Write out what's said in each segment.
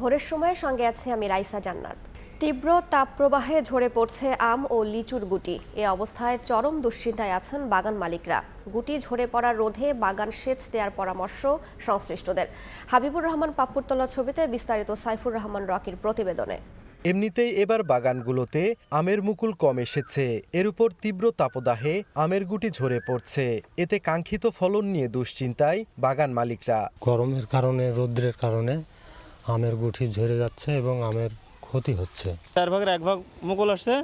ভোরের সময়ে সঙ্গে আছে আমি রাইসা জান্নাত। তীব্র তাপপ্রবাহে ঝরে পড়ছে আম ও লিচুর গুটি। এ অবস্থায় চরম দুশ্চিন্তায় আছেন বাগান মালিকরা। গুটি ঝরে পড়া রোধে বাগান সেচ দেওয়ার পরামর্শ সংশ্লিষ্টদের। হাবিবুর রহমান পাপ্পুর তোলা ছবিতে বিস্তারিত সাইফুর রহমান রকির প্রতিবেদনে। এমনিতেই এবার বাগানগুলোতে আমের মুকুল কম এসেছে, এর উপর তীব্র তাপদাহে আমের গুটি ঝরে পড়ছে। এতে কাঙ্ক্ষিত ফলন নিয়ে দুশ্চিন্তায় বাগান মালিকরা। গরমের কারণে, রৌদ্রের কারণে আমের গুটি ঝরে যাচ্ছে এবং আমের ক্ষতি হচ্ছে। 4 ভাগের 1 ভাগ মুকুল আসছে,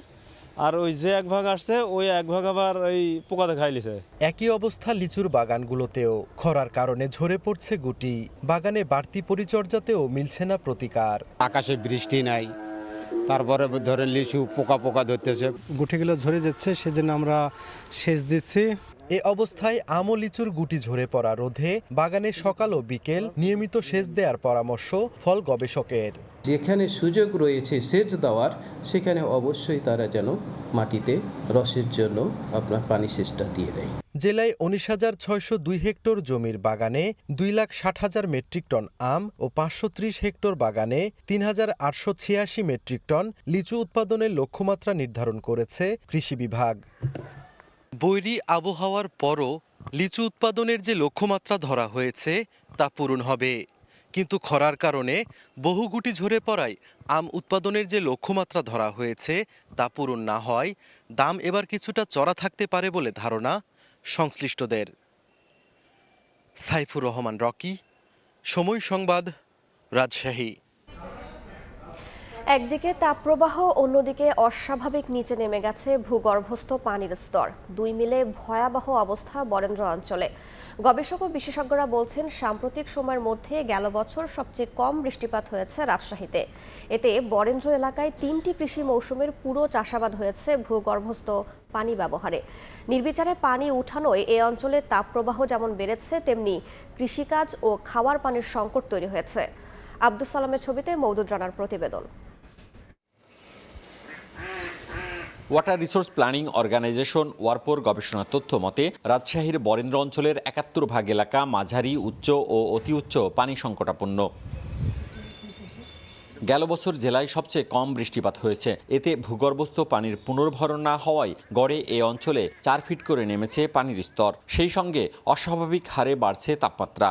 আর ওই যে 1 ভাগ আসছে ওই 1 ভাগ আবার ওই পোকাতে খাই লিছে। একই অবস্থা লিচুর বাগানগুলোতেও। খরার কারণে ঝরে পড়ছে গুটি। বাগানে বাড়তি পরিচর্যাতেও মিলছে না প্রতিকার। আকাশে বৃষ্টি নাই, তারপরে ধরে লিচু পোকা ধরতেছে, গুটিগুলো ঝরে যাচ্ছে, সেজন্য আমরা সেচ দিচ্ছি। এ অবস্থায় আম ও লিচুর গুটি ঝরে পড়া রোধে বাগানে সকাল ও বিকেল নিয়মিত সেচ দেওয়ার পরামর্শ ফল গবেষকের। যেখানে সুযোগ রয়েছে সেচ দেওয়ার, সেখানে অবশ্যই তারা যেন মাটিতে রসের জন্য আপনার পানি সেচটা দিয়ে দেয়। জেলায় 19,602 হেক্টর জমির বাগানে 2,60,000 মেট্রিক টন আম ও 530 হেক্টর বাগানে 3,886 মেট্রিক টন লিচু উৎপাদনের লক্ষ্যমাত্রা নির্ধারণ করেছে কৃষি বিভাগ। বৈরী আবহাওয়ার পরও লিচু উৎপাদনের যে লক্ষ্যমাত্রা ধরা হয়েছে তা পূরণ হবে, কিন্তু খরার কারণে বহু গুটি ঝরে পড়ায় আম উৎপাদনের যে লক্ষ্যমাত্রা ধরা হয়েছে তা পূরণ না হয় দাম এবার কিছুটা চড়া থাকতে পারে বলে ধারণা সংশ্লিষ্টদের। সাইফুর রহমান রকি, সময় সংবাদ, রাজশাহী। একদিকে তাপপ্রবাহ, অন্যদিকে অস্বাভাবিক নিচে নেমে গেছে ভূগর্ভস্থ পানির স্তর। দুই মিলে ভয়াবহ অবস্থা বরেন্দ্র অঞ্চলে। গবেষক ও বিশেষজ্ঞরা বলছেন, সাম্প্রতিক সময়ের মধ্যে গেল বছর সবচেয়ে কম বৃষ্টিপাত হয়েছে রাজশাহীতে। এতে বরেন্দ্র এলাকায় 3টি কৃষি মৌসুমের পুরো চাষাবাদ হয়েছে ভূগর্ভস্থ পানি ব্যবহারে। নির্বিচারে পানি উঠানোয় এ অঞ্চলে তাপপ্রবাহ যেমন বেড়েছে, তেমনি কৃষিকাজ ও খাওয়ার পানির সংকট তৈরি হয়েছে। আব্দুস সালামের ছবিতে মওদুদ রানার প্রতিবেদন। ওয়াটার রিসোর্স প্ল্যানিং অর্গানাইজেশন ওয়ারপোর গবেষণা তথ্য মতে রাজশাহীর বরেন্দ্র অঞ্চলের 71 এলাকা মাঝারি, উচ্চ ও অতি উচ্চ পানি সংকটাপন্ন। গেল বছর জেলায় সবচেয়ে কম বৃষ্টিপাত হয়েছে। এতে ভূগর্ভস্থ পানির পুনর্ভরণ না হওয়ায় গড়ে এ অঞ্চলে 4 ফিট করে নেমেছে পানির স্তর। সেই সঙ্গে অস্বাভাবিক হারে বাড়ছে তাপমাত্রা।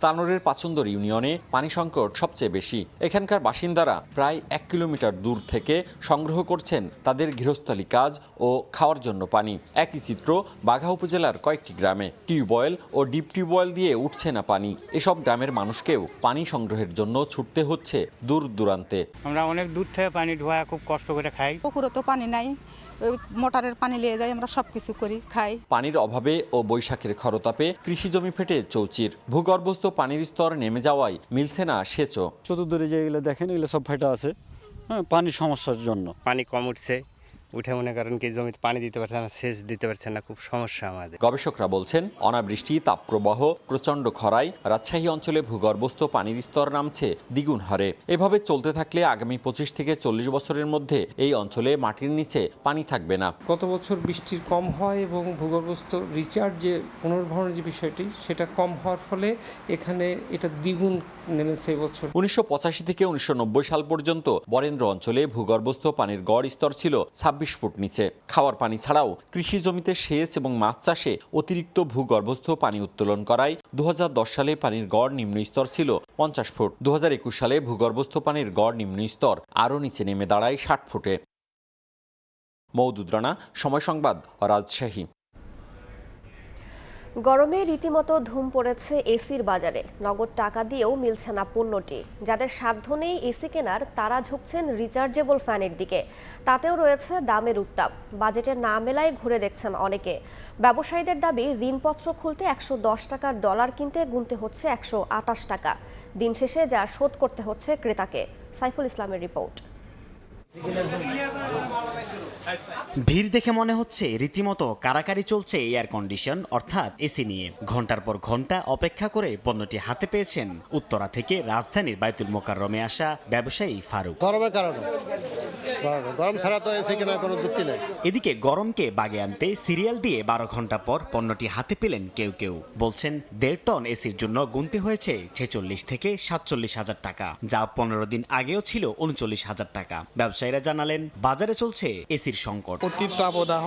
তানোরের পাচন্দর ইউনিয়নে পানি সংকট সবচেয়ে বেশি। এখানকার বাসিন্দারা প্রায় 1 কিলোমিটার দূর থেকে সংগ্রহ করছেন তাদের গৃহস্থালী কাজ ও খাওয়ার জন্য পানি। একই চিত্র বাঘা উপজেলার কয়েকটি গ্রামে। টিউবওয়েল ও ডিপ টিউবওয়েল দিয়ে উঠছে না পানি। এসব গ্রামের মানুষকেও পানি সংগ্রহের জন্য ছুটতে হচ্ছে দূর দূরান্তে। আমরা অনেক দূর থেকে পানি ধোয়া খুব কষ্ট করে খাই। পুকুরে তো পানি নাই, মোটরের পানি নিয়ে যাই, আমরা সবকিছু করি, খাই। পানির অভাবে ও বৈশাখের খরতাপে কৃষি জমি ফেটে চৌচির। ভূগর্ভস্থ পানির স্তর নেমে যাওয়ায় মিলছে না সেচও। চতুর্দিকে যেগুলো দেখেন এগুলো সব ফেটে আছে, পানির সমস্যার জন্য। পানি কম উঠে মনে করেন কি জমিতে পানি দিতে পারছে না, সেচ দিতে পারছে না, খুব সমস্যা আমাদের। গবেষকরা বলছেন, অনাবৃষ্টি, তাপপ্রবাহ, প্রচণ্ড খরায় রাজশাহী অঞ্চলে ভূগর্ভস্থ পানির স্তর নামছে দ্বিগুণ হারে। এভাবে চলতে থাকলে আগামী 25 থেকে 40 বছরের মধ্যে এই অঞ্চলে মাটির নিচে পানি থাকবে না। গত বছর বৃষ্টির কম হয় এবং ভূগর্ভস্থ রিচার্জ যে পুনর্ভরণের যে বিষয়টি সেটা কম হওয়ার ফলে এখানে এটা দ্বিগুণ নেমেছে এবছর। 1985 থেকে 1990 সাল পর্যন্ত বরেন্দ্র অঞ্চলে ভূগর্ভস্থ পানির গড় স্তর ছিল 26 ফুট নিচে। খাওয়ার পানি ছাড়াও কৃষি জমিতে সেচ এবং মাছ চাষে অতিরিক্ত ভূগর্ভস্থ পানি উত্তোলন করায় 2010 সালে পানির গড় নিম্ন স্তর ছিল 50 ফুট। 2021 সালে ভূগর্ভস্থ পানির গড় নিম্ন স্তর আরও নিচে নেমে দাঁড়ায় 60 ফুটে। মওদুদ রানা, সময় সংবাদ, রাজশাহী। গরমে রীতিমতো ধুম পড়েছে এসির বাজারে। নগদ টাকা দিয়েও মিলছে না পণ্যটি। যাদের সাধ্য নেই এসি কেনার, তারা ঝুঁকছেন রিচার্জেবল ফ্যানের দিকে। তাতেও রয়েছে দামের উত্তাপ। বাজেটে না মেলায় ঘুরে দেখছেন অনেকে। ব্যবসায়ীদের দাবি, ঋণপত্র খুলতে 110 টাকার ডলার কিনতে গুনতে হচ্ছে 128 টাকা। দিন শেষে যা শোধ করতে হচ্ছে ক্রেতাকে। সাইফুল ইসলামের রিপোর্ট। ভিড় দেখে মনে হচ্ছে রীতিমতো কারাকারি চলছে এয়ার কন্ডিশন অর্থাৎ এসি নিয়ে। ঘন্টার পর ঘন্টা অপেক্ষা করে পণ্যটি হাতে পেয়েছেন উত্তরা থেকে রাজধানীর বায়তুল মোকাররমে আসা ব্যবসায়ী ফারুক। গরমের কারণে গরম ছাড়া তো এসি কেনার কোনো যুক্তি নেই। এদিকে গরমকে বাগে আনতে সিরিয়াল দিয়ে 12 ঘন্টা পর পণ্যটি হাতে পেলেন কেউ কেউ। বলছেন 1.5 টন এসির জন্য গুনতে হয়েছে 46 থেকে 47 হাজার টাকা, যা 15 দিন আগেও ছিল 39 হাজার টাকা। ব্যবসায়ীরা জানালেন বাজারে চলছে এসির সংকট। অতীত তাপদাহ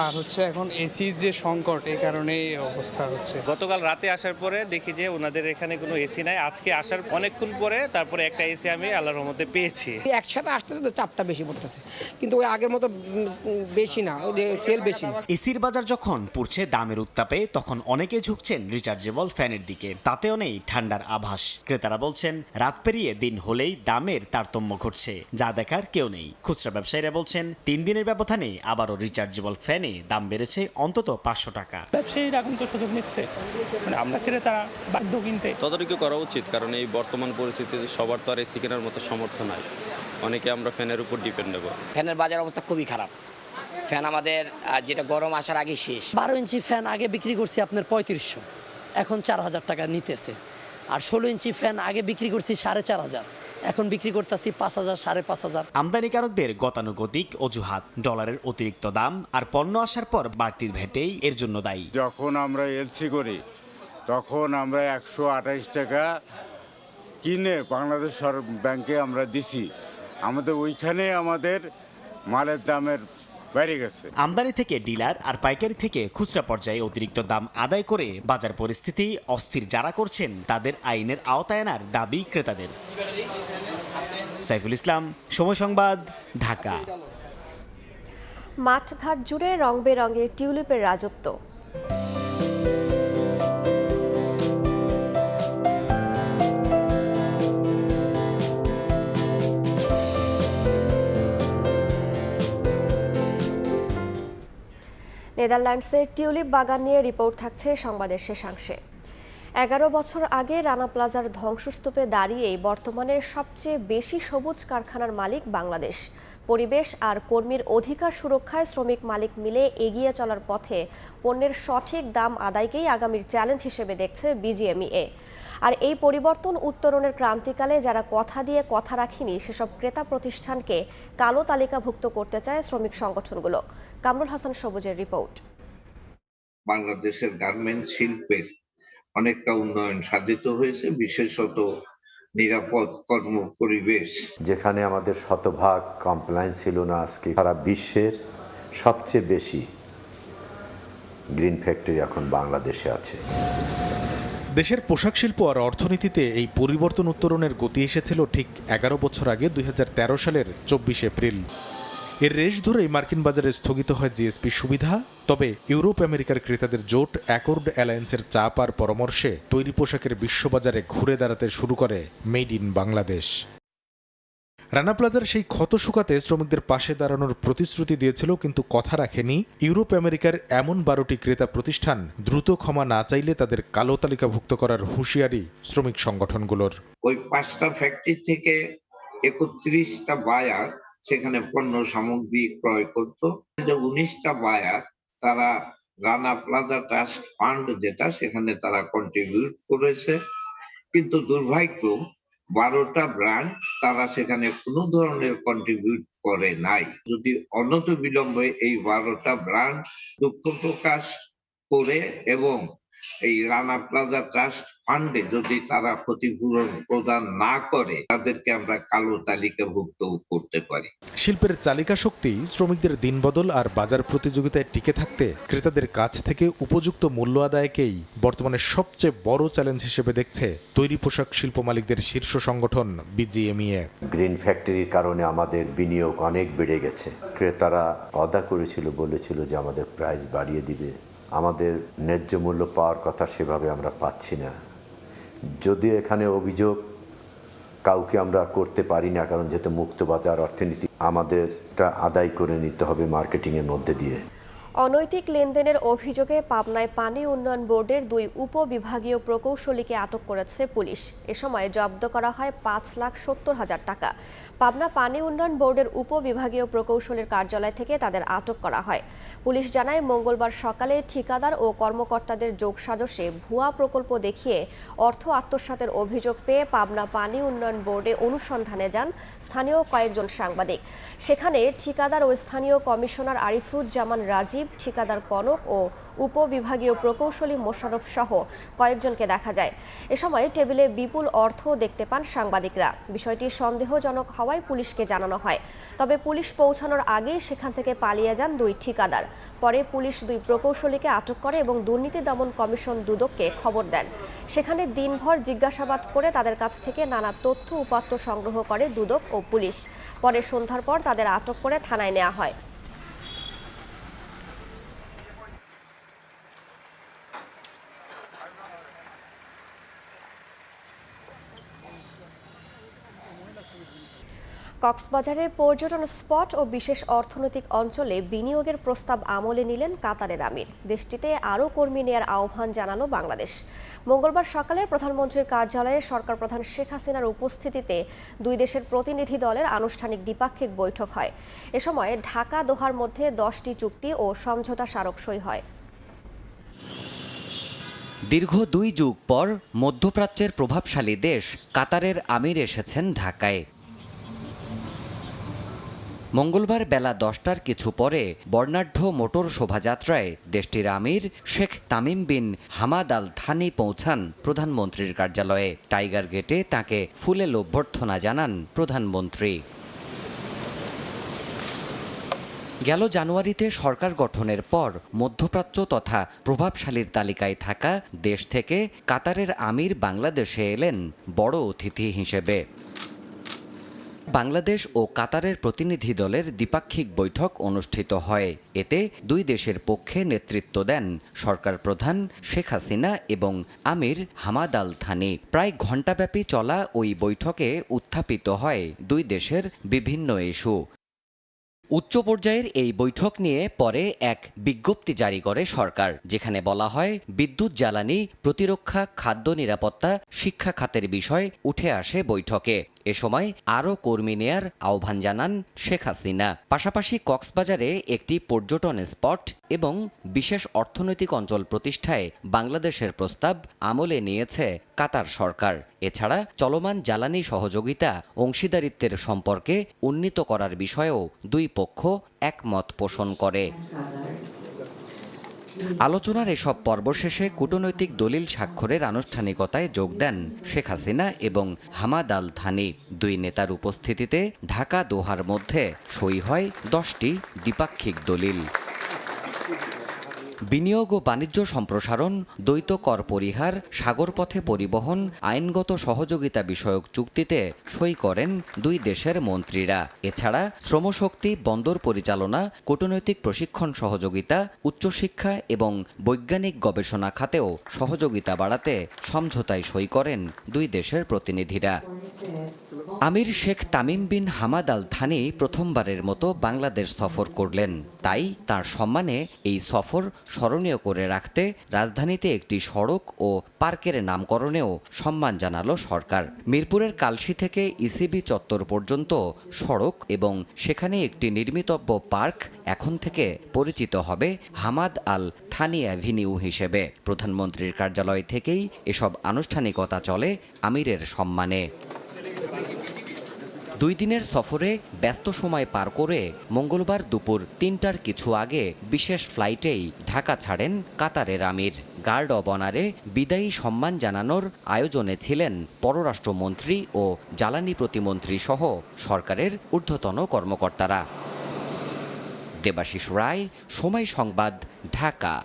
আর হচ্ছে এখন এসির যে সংকট, এই কারণে এই অবস্থা হচ্ছে। গতকাল রাতে আসার পরে দেখি যে ওনাদের এখানে কোনো এসি নাই। আজকে আসার অনেকক্ষণ পরে তারপরে একটা এসি আমি আল্লাহর রহমতে পেয়েছি। একসাথে আসতেছে তো চাপটা বেশি পড়তেছে, কিন্তু ওই আগের মতো বেশি না, সেল বেশি। এসির বাজার যখন পুড়ছে দামের উত্তাপে, তখন অনেকে ঝুঁকছেন রিচার্জেবল ফ্যানের দিকে। তাতেও নেই ঠান্ডার আভাস। ক্রেতারা বলছেন রাত পেরিয়ে দিন হলেই দামের তারতম্য ঘটছে, যা দেখার কেউ নেই। খুচরা ব্যবসায়ীরা বলছেন 3 দিনের ব্যবধানে আবারও রিচার্জেবল ফ্যানে দাম বেড়েছে অন্তত 500 টাকা। ব্যবসায়ীরা এখন তো সুযোগ নিচ্ছে, মানে আমরা ক্রেতারা বাধ্য কিনতে। তদারকি করা উচিত, কারণ এই বর্তমান পরিস্থিতিতে সবার তো আর এসি কেনার মতো সামর্থ্য নাই। অনেকে আমরা ফ্যানের উপর ডিপেন্ডেবল। ফ্যানের বাজার অবস্থা খুবই খারাপ। ফ্যান আমাদের যেটা গরম আসার আগে শেষ। 12 ইঞ্চি ফ্যান আগে বিক্রি করছি আপনার 3500, এখন 4000 টাকা নিতেছে। আর 16 ইঞ্চি ফ্যান আগে বিক্রি করছি 4500, এখন বিক্রি করতেছি 5000, 5500। আমদানিকারকদের গতানুগতিক অজুহাত, ডলারের অতিরিক্ত দাম আর পণ্য আসার পর বাড়তি ভ্যাটেই এর জন্য দায়ী। যখন আমরা এলসি করি তখন আমরা 128 টাকা কিনে বাংলাদেশ ব্যাংকে আমরা দিছি, আমাদের ওইখানে আমাদের মালের দামের বেড়ে গেছে। আমদানি থেকে ডিলার আর পাইকারি থেকে খুচরা পর্যায়ে অতিরিক্ত দাম আদায় করে বাজার পরিস্থিতি অস্থির যারা করছেন, তাদের আইনের আওতায় আনার দাবি ক্রেতাদের। সাইফুল ইসলাম, সময় সংবাদ, ঢাকা। মাঠঘাট জুড়ে রং বেরঙের টিউলিপের রাজত্ব। নেদারল্যান্ডসের টিউলিপ বাগান নিয়ে রিপোর্ট থাকছে সংবাদের শেষাংশে। 11 বছর আগে রানা প্লাজার ধ্বংসস্তূপে দাঁড়িয়েই বর্তমানে সবচেয়ে বেশি সবুজ কারখানার মালিক বাংলাদেশ। পরিবেশ আর কর্মীর অধিকার সুরক্ষায় শ্রমিক মালিক মিলে এগিয়ে চলার পথে পণ্যের সঠিক দাম আদায়কেই আগামীর চ্যালেঞ্জ হিসেবে দেখছে বিজিএমইএ। আর এই পরিবর্তন উত্তরণের ক্রান্তিকালে যারা কথা দিয়ে কথা রাখেনি সেসব ক্রেতা প্রতিষ্ঠানকে কালো তালিকাভুক্ত করতে চায় শ্রমিক সংগঠনগুলো। কামরুল হাসান সবুজের রিপোর্ট। বাংলাদেশের গার্মেন্টস শিল্পের অনেকটা উন্নয়ন সাধিত হয়েছে, বিশেষত নিরাপদ কর্ম পরিবেশ। যেখানে আমাদের শতভাগ কমপ্লায়েন্স ছিল না, আজকে সারা বিশ্বের সবচেয়ে বেশি গ্রিন ফ্যাক্টরি এখন বাংলাদেশে আছে। দেশের পোশাক শিল্প আর অর্থনীতিতে এই পরিবর্তন উত্তরণের গতি এসেছিল ঠিক 11 বছর আগে 2013 সালের 24 এপ্রিল। এর রেশ ধরেই মার্কিন বাজারে স্থগিত হয় জিএসপি সুবিধা। তবে ইউরোপ আমেরিকার ক্রেতাদের জোট অ্যাকর্ড অ্যালায়েন্সের চাপ আর পরামর্শে তৈরি পোশাকের বিশ্ববাজারে ঘুরে দাঁড়াতে শুরু করে মেড ইন বাংলাদেশ। রানা প্লাজার সেই ক্ষত শুকাতে শ্রমিকদের পাশে দাঁড়ানোর প্রতিশ্রুতি দিয়েছিল, কিন্তু কথা রাখেনি ইউরোপ আমেরিকার এমন 12টি ক্রেতা প্রতিষ্ঠান। দ্রুত ক্ষমা না চাইলে তাদের কালো তালিকাভুক্ত করার হুঁশিয়ারি শ্রমিক সংগঠনগুলোর। ওই 5টা ফ্যাক্টরি থেকে 31টা বায়ার সেখানে পণ্য সামগ্রী ক্রয় করত। 19টা বায়ার তারা রানা প্লাজা ট্রাস্ট ফান্ড যেটা, সেখানে তারা কন্ট্রিবিউট করেছে। কিন্তু দুর্ভাগ্য 12টা ব্র্যান্ড তারা সেখানে কোনো ধরনের কন্ট্রিবিউট করে নাই। যদি অনত বিলম্বে এই 12টা ব্র্যান্ড দুঃখ প্রকাশ করে এবং এই রানা প্লাজা ট্রাস্ট ফান্ডে যদি তারা ক্ষতিপূরণ প্রদান না করে, তাদেরকে আমরা কালো তালিকাভুক্ত করতে পারি। শিল্পের চালিকা শক্তি শ্রমিকদের দিনবদল আর বাজার প্রতিযোগিতায় টিকে থাকতে ক্রেতাদের কাছ থেকে উপযুক্ত মূল্য আদায়কেই বর্তমানে সবচেয়ে বড় চ্যালেঞ্জ হিসেবে দেখছে তৈরি পোশাক শিল্প মালিকদের শীর্ষ সংগঠন বিজিএমইএ। গ্রিন ফ্যাক্টরির কারণে আমাদের বিনিয়োগ অনেক বেড়ে গেছে। ক্রেতারা অদা করেছিল, বলেছিল যে আমাদের প্রাইস বাড়িয়ে দিবে। আমাদের ন্যায্য মূল্য পাওয়ার কথা সেভাবে আমরা পাচ্ছি না। যদিও এখানে অভিযোগ কাউকে আমরা করতে পারি না, কারণ যেহেতু মুক্ত বাজার অর্থনীতি, আমাদেরটা আদায় করে নিতে হবে মার্কেটিংয়ের মধ্যে দিয়ে। অনৈতিক লেনদেনের অভিযোগে পাবনায় পানি উন্নয়ন বোর্ডের 2 উপবিভাগীয় প্রকৌশলীকে আটক করেছে পুলিশ। এ সময় জব্দ করা হয় 5,70,000 টাকা। পাবনা পানি উন্নয়ন বোর্ডের উপবিভাগীয় প্রকৌশলীর কার্যালয় থেকে তাদের আটক করা হয়। পুলিশ জানায়, মঙ্গলবার সকালে ঠিকাদার ও কর্মকর্তাদের যোগসাজশে ভুয়া প্রকল্প দেখিয়ে অর্থ আত্মসাতের অভিযোগ পেয়ে পাবনা পানি উন্নয়ন বোর্ডে অনুসন্ধানে যান স্থানীয় কয়েকজন সাংবাদিক। সেখানে ঠিকাদার ও স্থানীয় কমিশনার আরিফুজ্জামান রাজীব, ঠিকাদার কনক ও উপবিভাগীয় প্রকৌশলী মোশাররফ সহ কয়েকজনকে দেখা যায়। এ সময় টেবিলে বিপুল অর্থ দেখতে পান সাংবাদিকরা। বিষয়টি সন্দেহজনক হওয়ায় পুলিশকে জানানো হয়। তবে পুলিশ পৌঁছানোর আগে সেখান থেকে পালিয়ে যান 2 ঠিকাদার। পরে পুলিশ 2 প্রকৌশলীকে আটক করে এবং দুর্নীতি দমন কমিশন দুদককে খবর দেন। সেখানে দিনভর জিজ্ঞাসাবাদ করে তাদের কাছ থেকে নানা তথ্য উপাত্ত সংগ্রহ করে দুদক ও পুলিশ। পরে সন্ধ্যার পর তাদের আটক করে থানায় নেওয়া হয়। কক্সবাজারে পর্যটন স্পট ও বিশেষ অর্থনৈতিক অঞ্চলে বিনিয়োগের প্রস্তাব আমলে নিলেন কাতারের আমির। দেশটিতে আরও কর্মী নেয়ার আহ্বান জানালো বাংলাদেশ। মঙ্গলবার সকালে প্রধানমন্ত্রীর কার্যালয়ে সরকার প্রধান শেখ হাসিনার উপস্থিতিতে 2 দেশের প্রতিনিধি দলের আনুষ্ঠানিক দ্বিপাক্ষিক বৈঠক হয়। এ সময় ঢাকা দোহার মধ্যে 10টি চুক্তি ও সমঝোতা স্মারক সই হয়। দীর্ঘ 2 যুগ পর মধ্যপ্রাচ্যের প্রভাবশালী দেশ কাতারের আমির এসেছেন ঢাকায়। মঙ্গলবার বেলা 10টার কিছু পরে বর্ণাঢ্য মোটর শোভাযাত্রায় দেশটির আমির Sheikh Tamim bin Hamad Al Thani পৌঁছান প্রধানমন্ত্রীর কার্যালয়ে। টাইগার গেটে তাকে ফুলে অভ্যর্থনা জানান প্রধানমন্ত্রী। গেল জানুয়ারিতে সরকার গঠনের পর মধ্যপ্রাচ্য তথা প্রভাবশালীর তালিকায় থাকা দেশ থেকে কাতারের আমির বাংলাদেশে এলেন বড় অতিথি হিসেবে। বাংলাদেশ ও কাতারের প্রতিনিধি দলের দ্বিপাক্ষিক বৈঠক অনুষ্ঠিত হয়। এতে 2 দেশের পক্ষে নেতৃত্ব দেন সরকার প্রধান শেখ হাসিনা এবং আমির হামাদ আল থানি। প্রায় ঘণ্টাব্যাপী চলা ওই বৈঠকে উত্থাপিত হয় 2 দেশের বিভিন্ন ইস্যু। উচ্চ পর্যায়ের এই বৈঠক নিয়ে পরে এক বিজ্ঞপ্তি জারি করে সরকার, যেখানে বলা হয় বিদ্যুৎ, জ্বালানি, প্রতিরক্ষা, খাদ্য নিরাপত্তা, শিক্ষা খাতের বিষয় উঠে আসে বৈঠকে। এ সময় আরও কর্মী নেয়ার আহ্বান জানান শেখ হাসিনা। পাশাপাশি কক্সবাজারে একটি পর্যটন স্পট এবং বিশেষ অর্থনৈতিক অঞ্চল প্রতিষ্ঠায় বাংলাদেশের প্রস্তাব আমলে নিয়েছে কাতার সরকার। এছাড়া চলমান জ্বালানি সহযোগিতা অংশীদারিত্বের সম্পর্কে উন্নীত করার বিষয়েও 2 পক্ষ একমত পোষণ করে। আলোচনার এসব পর্ব শেষে কূটনৈতিক দলিল স্বাক্ষরের আনুষ্ঠানিকতায় যোগ দেন শেখ হাসিনা এবং হামাদ আল থানি। 2 নেতার উপস্থিতিতে ঢাকা দোহার মধ্যে সই হয় 10টি দ্বিপাক্ষিক দলিল। বিনিয়োগ ও বাণিজ্য সম্প্রসারণ, দ্বৈত কর পরিহার, সাগরপথে পরিবহন, আইনগত সহযোগিতা বিষয়ক চুক্তিতে সই করেন 2 দেশের মন্ত্রীরা। এছাড়া শ্রমশক্তি, বন্দর পরিচালনা, কূটনৈতিক প্রশিক্ষণ সহযোগিতা, উচ্চশিক্ষা এবং বৈজ্ঞানিক গবেষণা খাতেও সহযোগিতা বাড়াতে সমঝোতায় সই করেন 2 দেশের প্রতিনিধিরা। আমির Sheikh Tamim bin Hamad Al Thani প্রথমবারের মতো বাংলাদেশ সফর করলেন। তাই তার সম্মানে এই সফর স্মরণীয় করে রাখতে রাজধানীতে একটি সড়ক ও পার্কের নামকরণেও সম্মান জানালো সরকার। মিরপুরের কালশী থেকে ইসিবি চত্বর পর্যন্ত সড়ক এবং সেখানে একটি নির্মিতব্য পার্ক এখন থেকে পরিচিত হবে হামাদ আল থানি অ্যাভিনিউ হিসেবে। প্রধানমন্ত্রীর কার্যালয় থেকেই এসব আনুষ্ঠানিকতা চলে আমিরের সম্মানে। 2 দিনের সফরে ব্যস্ত সময় পার করে মঙ্গলবার দুপুর 3টার কিছু আগে বিশেষ ফ্লাইটেই ঢাকা ছাড়েন কাতারের আমির। গার্ড অব অনারে বিদায়ী সম্মান জানানোর আয়োজনে ছিলেন পররাষ্ট্রমন্ত্রী ও জ্বালানি প্রতিমন্ত্রী সহ সরকারের ঊর্ধ্বতন কর্মকর্তারা। দেবাশিস রায়, সময় সংবাদ, ঢাকা।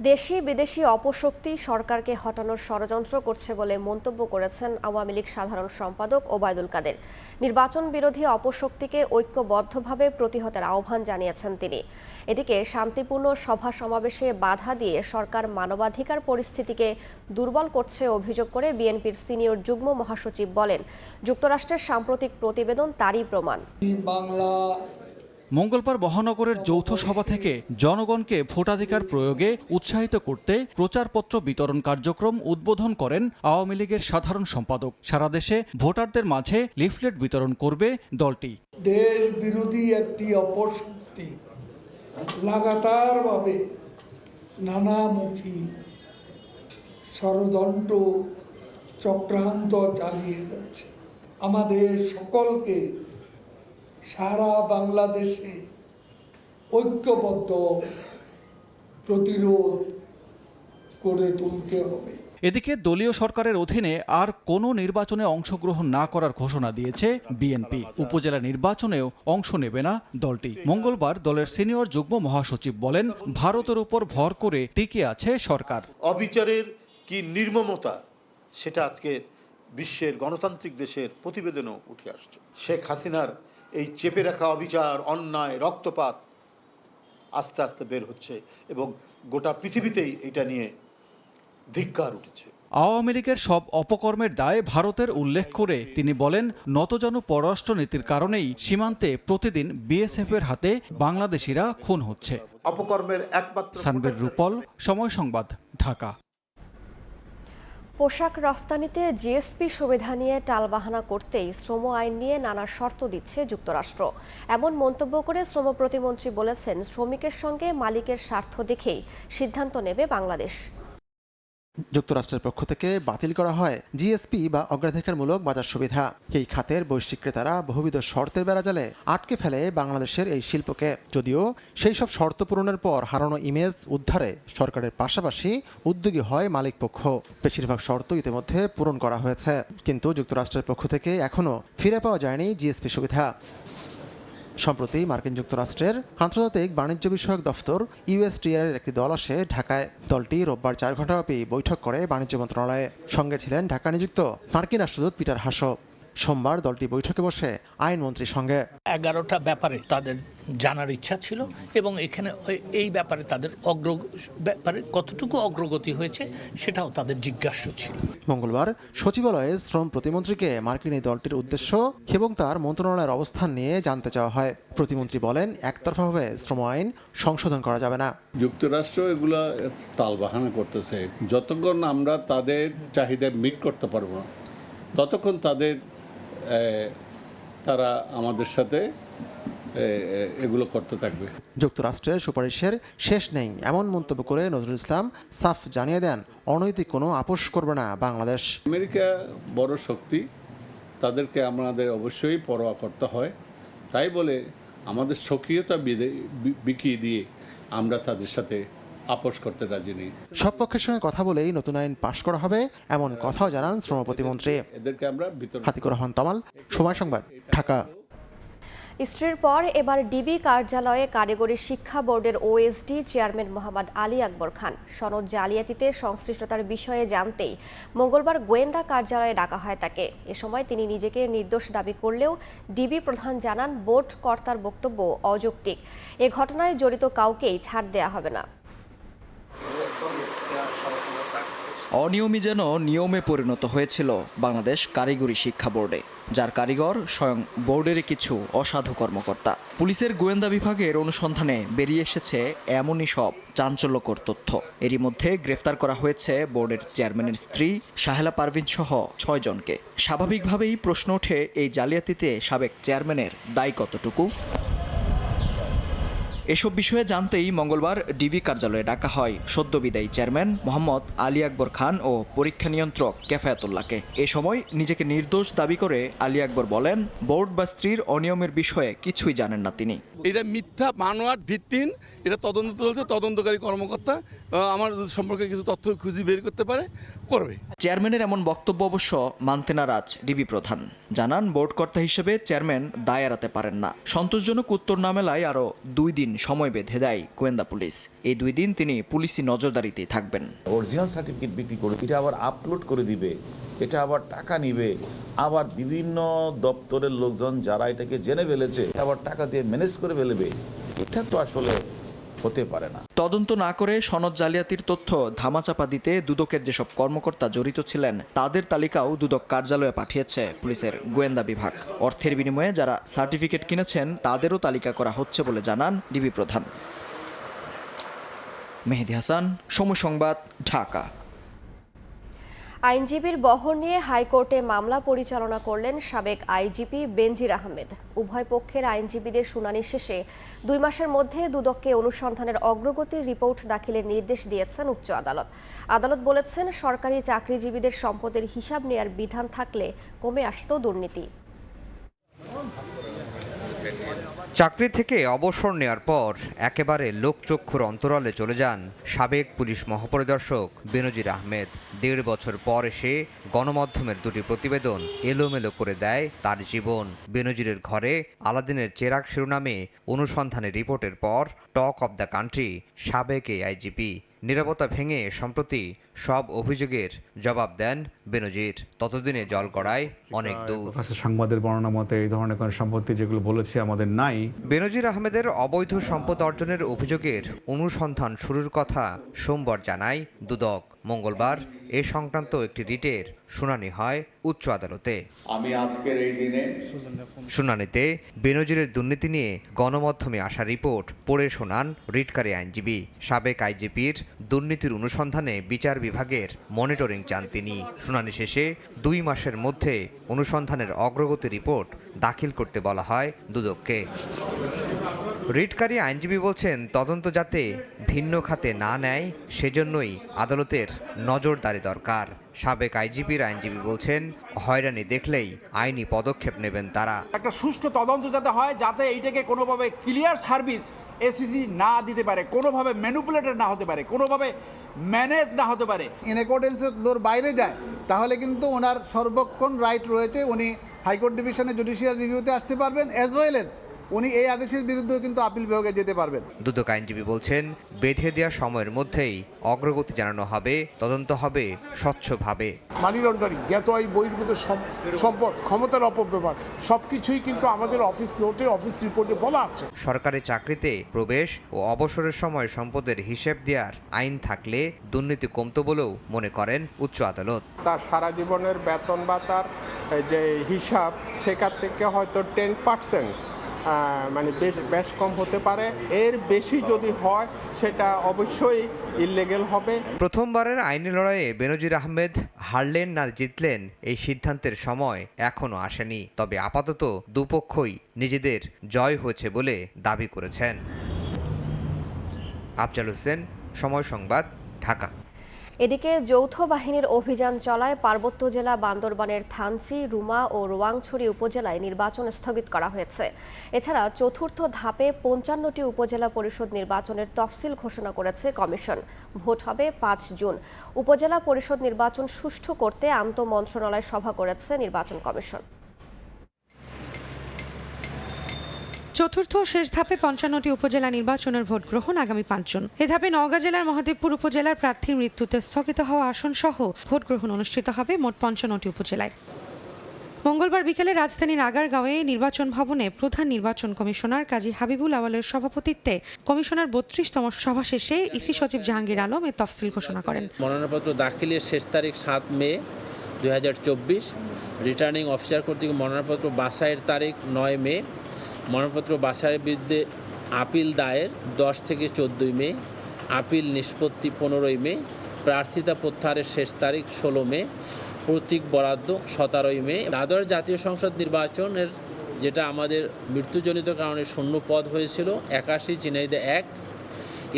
দেশি বিদেশি অপশক্তি সরকারকে হটানোর ষড়যন্ত্র করছে বলে মন্তব্য করেছেন আওয়ামী লীগ সাধারণ সম্পাদক ওবায়দুল কাদের। নির্বাচন বিরোধী অপশক্তিকে ঐক্যবদ্ধভাবে প্রতিহতের আহ্বান জানিয়েছেন তিনি। এদিকে শান্তিপূর্ণ সভা সমাবেশে বাধা দিয়ে সরকার মানবাধিকার পরিস্থিতিকে দুর্বল করছে অভিযোগ করে বিএনপির সিনিয়র যুগ্ম মহাসচিব বলেন, যুক্তরাষ্ট্রের সাম্প্রতিক প্রতিবেদন তারই প্রমাণ। মঙ্গলবার মহানগরের যৌথ সভা থেকে জনগণকে ভোটাধিকার প্রয়োগে উৎসাহিত করতে প্রচারপত্র বিতরণ কার্যক্রম উদ্বোধন করেন আওয়ামী লীগের সাধারণ সম্পাদক। সারা দেশে ভোটারদের মাঝে লিফলেট বিতরণ করবে দলটি। দেশ বিরোধী একটি অপশক্তি লাগাতারভাবে নানামুখী ষড়যন্ত্র চক্রান্ত চালিয়ে যাচ্ছে। আমাদের সকলকে সারা বাংলাদেশে ঐক্যবদ্ধ প্রতিরোধ করে তুলতে হবে। এদিকে দলীয় সরকারের অধীনে আর কোনো নির্বাচনে অংশগ্রহণ না করার ঘোষণা দিয়েছে বিএনপি। উপজেলা নির্বাচনেও অংশ নেবে না দলটি। মঙ্গলবার দলের সিনিয়র যুগ্ম মহাসচিব বলেন, ভারতের উপর ভর করে টিকে আছে সরকার। অবিচারের কি নির্মমতা সেটা আজকে বিশ্বের গণতান্ত্রিক দেশের প্রতিবেদনও উঠে আসছে। শেখ হাসিনার এই চেপে রাখা অবিচার, অন্যায়, রক্তপাত আস্তে আস্তে বের হচ্ছে এবং গোটা পৃথিবীতেই এটা নিয়ে ধিক্কার উঠেছে। আওয়ামী লীগের সব অপকর্মের দায় ভারতের উল্লেখ করে তিনি বলেন, নতজানু পররাষ্ট্রনীতির কারণেই সীমান্তে প্রতিদিন বিএসএফের হাতে বাংলাদেশিরা খুন হচ্ছে। অপকর্মের একমাত্র সানবের রূপল, সময় সংবাদ, ঢাকা। পোশাক রফতানিতে জিএসপি সুবিধা নিয়ে টালবাহানা করতেই শ্রম আইন নিয়ে নানা শর্ত দিচ্ছে যুক্তরাষ্ট্র। এমন মন্তব্য করে শ্রম প্রতিমন্ত্রী বলেছেন, শ্রমিকের সঙ্গে মালিকের স্বার্থ দেখেই সিদ্ধান্ত নেবে বাংলাদেশ। যুক্তরাষ্ট্রের পক্ষ থেকে বাতিল করা হয় জিএসপি বা অগ্রাধিকারমূলক বাজার সুবিধা। এই খাতের বৈশ্বিক ক্রেতারা বহুবিধ শর্তের বেড়াজালে আটকে ফেলে বাংলাদেশের এই শিল্পকে। যদিও সেই সব শর্ত পূরণের পর হারানো ইমেজ উদ্ধারে সরকারের পাশাপাশি উদ্যোগী হয় মালিক পক্ষ। বেশিরভাগ শর্ত ইতিমধ্যে পূরণ করা হয়েছে, কিন্তু যুক্তরাষ্ট্রের পক্ষ থেকে এখনও ফিরে পাওয়া যায়নি জিএসপি সুবিধা। সম্প্রতি মার্কিন যুক্তরাষ্ট্রের আন্তর্জাতিক বাণিজ্য বিষয়ক দফতর ইউএসটিআর এর একটি দল আসে ঢাকায়। দলটি রোববার 4 ঘণ্টাব্যাপী বৈঠক করে বাণিজ্য মন্ত্রণালয়ে। সঙ্গে ছিলেন ঢাকা নিযুক্ত মার্কিন রাষ্ট্রদূত পিটার হাসো। সোমবার দলটি বৈঠকে বসে আইনমন্ত্রীর সঙ্গে 11টা ব্যাপারে তাদের জানার ইচ্ছা ছিল এবং এখানে এই ব্যাপারে তাদের ব্যাপারে কতটুকু অগ্রগতি হয়েছে সেটাও তাদের জিজ্ঞাসা ছিল। মঙ্গলবার সচিবালয়ে শ্রম প্রতিমন্ত্রীকে মার্কিন এই দলটির উদ্দেশ্য এবং তার মন্ত্রণালয়ের অবস্থান নিয়ে জানতে চাওয়া হয়। প্রতিমন্ত্রী বলেন, একতরফাভাবে শ্রম আইন সংশোধন করা যাবে না। যুক্তরাষ্ট্র এগুলা টালবাহানা করতেছে। যতক্ষণ আমরা তাদের চাহিদা মিট করতে পারবো না, ততক্ষণ তারা আমাদের সাথে এগুলো করতে থাকবে। যুক্তরাষ্ট্রের সুপারিশের শেষ নেই এমন মন্তব্য করে নজরুল ইসলাম সাফ জানিয়ে দেন, অনৈতিক কোনো আপোষ করবে না বাংলাদেশ। আমেরিকা বড় শক্তি, তাদেরকে আমাদের অবশ্যই পরোয়া করতে হয়। তাই বলে আমাদের সক্রিয়তা বিকিয়ে দিয়ে আমরা তাদের সাথে আপোষ করতে রাজি নেই। সব পক্ষের সঙ্গে কথা বলেই নতুন আইন পাশ করা হবে এমন কথাও জানান শ্রম প্রতিমন্ত্রী। এদেরকে আমরা হাতিকুর রহমান তমাল, সময় সংবাদ, ঢাকা। স্ত্রীর পর এবার ডিবি কার্যালয়ে কারিগরি শিক্ষা বোর্ডের ওএসডি চেয়ারম্যান মোহাম্মদ আলী আকবর খান সনদ জালিয়াতিতে সংশ্লিষ্টতার বিষয়ে জানতেই মঙ্গলবার গোয়েন্দা কার্যালয়ে ডাকা হয় তাকে। এ সময় তিনি নিজেকে নির্দোষ দাবি করলেও ডিবি প্রধান জানান, বোর্ড কর্তার বক্তব্য অযৌক্তিক। এ ঘটনায় জড়িত কাউকেই ছাড় দেয়া হবে না। অনিয়মই যেন নিয়মে পরিণত হয়েছিল বাংলাদেশ কারিগরি শিক্ষা বোর্ডে, যার কারিগর স্বয়ং বোর্ডেরই কিছু অসাধু কর্মকর্তা। পুলিশের গোয়েন্দা বিভাগের অনুসন্ধানে বেরিয়ে এসেছে এমনই সব চাঞ্চল্যকর তথ্য। এরই মধ্যে গ্রেফতার করা হয়েছে বোর্ডের চেয়ারম্যানের স্ত্রী শাহেলা পারভিন সহ 6 জনকে। স্বাভাবিকভাবেই প্রশ্ন ওঠে, এই জালিয়াতিতে সাবেক চেয়ারম্যানের দায় কতটুকু? এসব বিষয়ে জানতেই মঙ্গলবার ডিবি কার্যালয়ে ডাকা হয় সদ্য বিদায়ী চেয়ারম্যান মোহাম্মদ আলী আকবর খান ও পরীক্ষা নিয়ন্ত্রক কেফায়াতুল্লাহকে। এ সময় নিজেকে নির্দোষ দাবি করে আলী আকবর বলেন, বোর্ড বা স্ত্রীর অনিয়মের বিষয়ে কিছুই জানেন না তিনি। এটা মিথ্যা বানোয়াট ভিত্তিহীন, এটা তদন্ত চলছে। তদন্তকারী কর্মকর্তা আমার সম্পর্কে কিছু তথ্য খুঁজে বের করতে পারে, করবে। চেয়ারম্যানের এমন বক্তব্য অবশ্য মানতে নারাজ ডিবি প্রধান। জানান, বোর্ড কর্তা হিসেবে চেয়ারম্যান দায় এড়াতে পারেন না। সন্তোষজনক উত্তর না মেলায় আরও 2 দিন সময় বেঁধে দেয় গোয়েন্দা পুলিশ। এই 2 দিন তিনি পুলিশি নজরদারিতেই থাকবেন। অরিজিনাল সার্টিফিকেট বিক্রি করে এটা আবার আপলোড করে দিবে, এটা আবার টাকা নিবে, আবার বিভিন্ন দপ্তরের লোকজন যারা এটাকে জেনে ফেলেছে আবার টাকা দিয়ে ম্যানেজ করে ফেলবে। এটা তো আসলে হতে পারে না। তদন্ত না করে সনদ জালিয়াতির তথ্য ধামাচাপা দিতে দুদকের যেসব কর্মকর্তা জড়িত ছিলেন তাদের তালিকাও দুদক কার্যালয়ে পাঠিয়েছে পুলিশের গোয়েন্দা বিভাগ। অর্থের বিনিময়ে যারা সার্টিফিকেট কিনেছেন তাদেরও তালিকা করা হচ্ছে বলে জানান ডিবি প্রধান। মেহেদী হাসান, সময় সংবাদ, ঢাকা। আইনজীবীর বহর নিয়ে হাইকোর্টে মামলা পরিচালনা করলেন সাবেক আইজিপি বেনজির আহমেদ। উভয় পক্ষের আইনজীবীদের শুনানি শেষে 2 মাসের মধ্যে দুদককে অনুসন্ধানের অগ্রগতির রিপোর্ট দাখিলের নির্দেশ দিয়েছেন উচ্চ আদালত। আদালত বলেছেন, সরকারি চাকরিজীবীদের সম্পদের হিসাব নেয়ার বিধান থাকলে কমে আসত দুর্নীতি। চাকরি থেকে অবসর নেয়ার পর একেবারে লোকচক্ষুর অন্তরালে চলে যান সাবেক পুলিশ মহাপরিদর্শক বেনজির আহমেদ। 1.5 বছর পর এসে গণমাধ্যমের 2টি প্রতিবেদন এলোমেলো করে দেয় তার জীবন। বেনজিরের ঘরে আলাদিনের চেরাগ শিরোনামে অনুসন্ধানের রিপোর্টের পর টক অব দ্য কান্ট্রি সাবেক এই আইজিপি। নিরাপত্তা ভেঙে সম্প্রতি সব অভিযোগের জবাব দেন বেনজির। ততদিনে জল গড়ায় অনেক দূর। সংবাদের বর্ণনা মতে এই ধরনের কোন সম্পত্তি যেগুলো বলেছে আমাদের নাই। বেনজির আহমেদের অবৈধ সম্পদ অর্জনের অভিযোগের অনুসন্ধান শুরুর কথা সোমবার জানায় দুদক। মঙ্গলবার এ সংক্রান্ত একটি রিটের শুনানি হয় উচ্চ আদালতে। আমি আজকের এই দিনে শুনানিতে বেনজিরের দুর্নীতি নিয়ে গণমাধ্যমে আসা রিপোর্ট পড়ে শোনান রিটকারী আইনজীবী। সাবেক আইজিপির দুর্নীতির অনুসন্ধানে বিচার বিভাগের মনিটরিং চান তিনি। শুনানি শেষে 2 মাসের মধ্যে অনুসন্ধানের অগ্রগতি রিপোর্ট দাখিল করতে বলা হয় দুদককে। রিটকারী আইনজীবী বলছেন, তদন্ত যাতে ভিন্ন খাতে না নেয় সেজন্যই আদালতের নজরদারি দরকার। সাবেক আইজিপির আইনজীবী বলছেন, হয়রানি দেখলেই আইনি পদক্ষেপ নেবেন তারা। একটা সুষ্ঠু তদন্ত যাতে হয়, যাতে এইটাকে কোনোভাবে ক্লিয়ার সার্ভিস এসিসি না দিতে পারে, কোনোভাবে ম্যানিপুলেটেড না হতে পারে, কোনোভাবে ম্যানেজ না হতে পারে। ইন অ্যাকর্ডেন্সের বাইরে যায় তাহলে কিন্তু ওনার সর্বক্ষণ রাইট রয়েছে, উনি হাইকোর্ট ডিভিশনে জুডিশিয়াল রিভিউতে আসতে পারবেন, অ্যাজ ওয়েল এজ উনি এই আদেশের বিরুদ্ধেও কিন্তু আপিল বিভাগে যেতে পারবেন। দুদক আইনজীবী বলছেন, বেঁধে দেওয়া সময়ের মধ্যেই অগ্রগতি জানানো হবে, তদন্ত হবে স্বচ্ছভাবে। মানি লন্ডারিং, জ্ঞাত আয় বহির্ভূত সম্পদ, ক্ষমতার অপব্যবহার সবকিছুই কিন্তু আমাদের অফিস নোটে, অফিস রিপোর্টে বলা আছে। সরকারি চাকরিতে প্রবেশ ও অবসরের সময় সম্পদের হিসেব দেওয়ার আইন থাকলে দুর্নীতি কমতো বলেও মনে করেন উচ্চ আদালত। তার সারা জীবনের বেতন বা তার যে হিসাব, সেখান থেকে হয়তো 10% মানে বেশ কম হতে পারে। এর বেশি যদি হয় সেটা অবশ্যই ইললিগ্যাল হবে। প্রথমবারের আইনি লড়াইয়ে বেনজির আহমেদ হারলেন না জিতলেন এই সিদ্ধান্তের সময় এখনো আসেনি। তবে আপাতত দুপক্ষই নিজেদের জয় হয়েছে বলে দাবি করেছেন। আফজাল হোসেন, সময় সংবাদ, ঢাকা। এদিকে যৌথ বাহিনীর অভিযান চলায় পার্বত্য জেলা বান্দরবানের থানচি, রুমা ও রোয়াংছড়ি উপজেলায় নির্বাচন স্থগিত করা হয়েছে। এছাড়া চতুর্থ ধাপে 55টি উপজেলা পরিষদ নির্বাচনের তফসিল ঘোষণা করেছে কমিশন। ভোট হবে 5 জুন। উপজেলা পরিষদ নির্বাচন সুষ্ঠু করতে আন্তঃমন্ত্রণালয় সভা করেছে নির্বাচন কমিশন। চতুর্থ ও শেষ ধাপে 55টি উপজেলা নির্বাচনের ভোট গ্রহণ আগামী 5 জুন। এ ধাপে নওগাঁ জেলার মহাদেবপুর উপজেলার প্রার্থীর মৃত্যুতে স্থগিত হওয়া আসন সহ ভোট গ্রহণ অনুষ্ঠিত হবে মোট 55টি উপজেলায়। মঙ্গলবার বিকেলে রাজধানীর আগারগাঁওয়ে নির্বাচন ভবনে প্রধান নির্বাচন কমিশনার কাজী হাবিবুল আওয়ালের সভাপতিত্বে কমিশনার 32তম সভা শেষে ইসি সচিব জাহাঙ্গীর আলম এর তফসিল ঘোষণা করেন। মনোনয়নপত্র দাখিলের শেষ তারিখ 7 মে 2024। রিটার্নিং অফিসার কর্তৃক মনোনয়নপত্র বাছাইয়ের তারিখ 9 মে। মনোনয়নপত্র বাছাইয়ের বিরুদ্ধে আপিল দায়ের 10 থেকে 14 মে। আপিল নিষ্পত্তি 15 মে। প্রার্থিতা প্রত্যাহারের শেষ তারিখ 16 মে। প্রতীক বরাদ্দ 17 মে। দ্বাদশ জাতীয় সংসদ নির্বাচনের যেটা আমাদের মৃত্যুজনিত কারণে শূন্য পদ হয়েছিল 81 ঝিনাইদহ 1,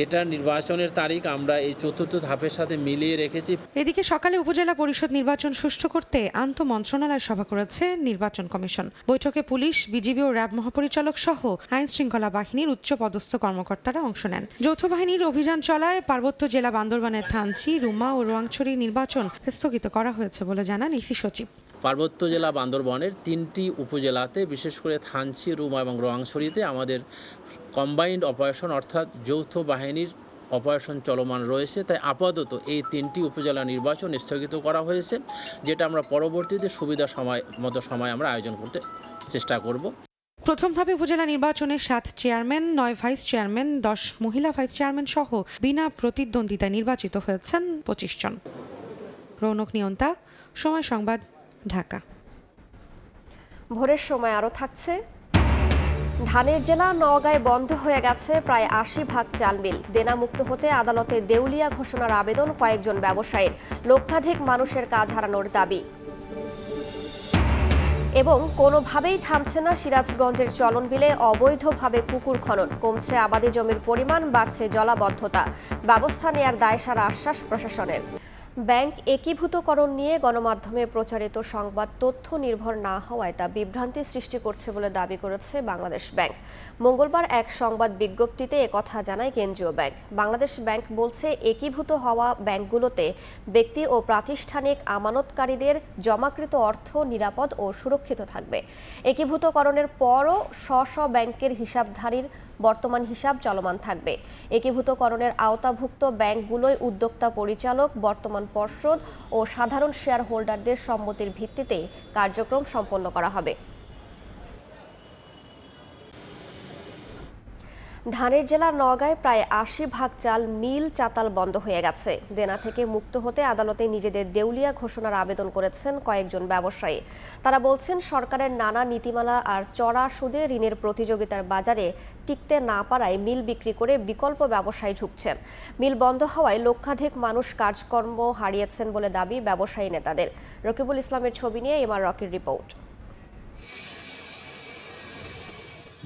এটার নির্বাচনের তারিখ আমরা এই চতুর্থ ধাপের সাথে মিলিয়ে রেখেছি। এদিকে সকালে উপজেলা পরিষদ নির্বাচন সুষ্ঠু করতে আন্তঃমন্ত্রণালয় সভা করেছে নির্বাচন কমিশন। বৈঠকে পুলিশ, বিজিবি ও র্যাব মহাপরিচালক সহ আইন শৃঙ্খলা বাহিনীর উচ্চ পদস্থ কর্মকর্তারা অংশ নেন। যৌথ বাহিনীর অভিযান চলায় পার্বত্য জেলা বান্দরবানের থানচি, রুমা ও রোয়াংছড়ি নির্বাচন স্থগিত করা হয়েছে বলে জানান ইসি সচিব। পার্বত্য জেলা বান্দরবানের 3টি উপজেলাতে, বিশেষ করে থানচি, রুমা এবং রোয়াংছড়িতে আমাদের কম্বাইন্ড অপারেশন অর্থাৎ যৌথ বাহিনীর অপারেশন চলমান রয়েছে। তাই আপাতত এই 3টি উপজেলা নির্বাচন স্থগিত করা হয়েছে, যেটা আমরা পরবর্তীতে সুবিধা সময় আমরা আয়োজন করতে চেষ্টা করব। প্রথম ধাপে উপজেলা নির্বাচনে 7 চেয়ারম্যান, 9 ভাইস চেয়ারম্যান, 10 মহিলা ভাইস চেয়ারম্যান সহ বিনা প্রতিদ্বন্দ্বিতায় নির্বাচিত হয়েছেন 25 জন। রৌনক নিয়ন্তা, সময় সংবাদ, ঢাকা। ভোরের সময় আরও থাকছে। ধানের জেলা নওগাঁয় বন্ধ হয়ে গেছে প্রায় 80% চাল মিল। দেনামুক্ত হতে আদালতে দেউলিয়া ঘোষণার আবেদন কয়েকজন ব্যবসায়ীর। লক্ষাধিক মানুষের কাজ হারানোর দাবি। এবং কোনোভাবেই থামছে না সিরাজগঞ্জের চলন বিলে অবৈধভাবে পুকুর খনন। কমছে আবাদি জমির পরিমাণ, বাড়ছে জলাবদ্ধতা। ব্যবস্থা নেয়ার দায়সারা আশ্বাস প্রশাসনের। ব্যাংক একীভূতকরণ নিয়ে গণমাধ্যমে প্রচারিত সংবাদ তথ্য নির্ভর না হওয়ায় তা বিভ্রান্তি সৃষ্টি করছে বলে দাবি করেছে বাংলাদেশ ব্যাংক। মঙ্গলবার এক সংবাদ বিজ্ঞপ্তিতে একথা জানায় কেন্দ্রীয় ব্যাংক। বাংলাদেশ ব্যাংক বলছে, একীভূত হওয়া ব্যাংকগুলোতে ব্যক্তি ও প্রাতিষ্ঠানিক আমানতকারীদের জমাকৃত অর্থ নিরাপদ ও সুরক্ষিত থাকবে। একীভূতকরণের পরও স্ব ব্যাংকের হিসাবধারীর বর্তমান হিসাব চলমান থাকবে। একীভূতকরণের আওতাভুক্ত ব্যাংকগুলোয় উদ্যোক্তা পরিচালক, বর্তমান পর্ষদ ও সাধারণ শেয়ার হোল্ডারদের সম্মতির ভিত্তিতে কার্যক্রম সম্পন্ন করা হবে। ধানের জেলা নওগাঁয় প্রায় 80% চাল মিল চাতাল বন্ধ হয়ে গেছে। দেনা থেকে মুক্ত হতে আদালতে নিজেদের দেউলিয়া ঘোষণার আবেদন করেছেন কয়েকজন ব্যবসায়ী। তারা বলছেন, সরকারের নানা নীতিমালা আর চড়া সুদে ঋণের প্রতিযোগিতার বাজারে টিকতে না পারায় মিল বিক্রি করে বিকল্প ব্যবসায় ঝুঁকছেন। মিল বন্ধ হওয়ায় লক্ষাধিক মানুষ কাজকর্ম হারিয়েছেন বলে দাবি ব্যবসায়ী নেতাদের। রকিবুল ইসলামের ছবি নিয়ে এমআর রকির রিপোর্ট।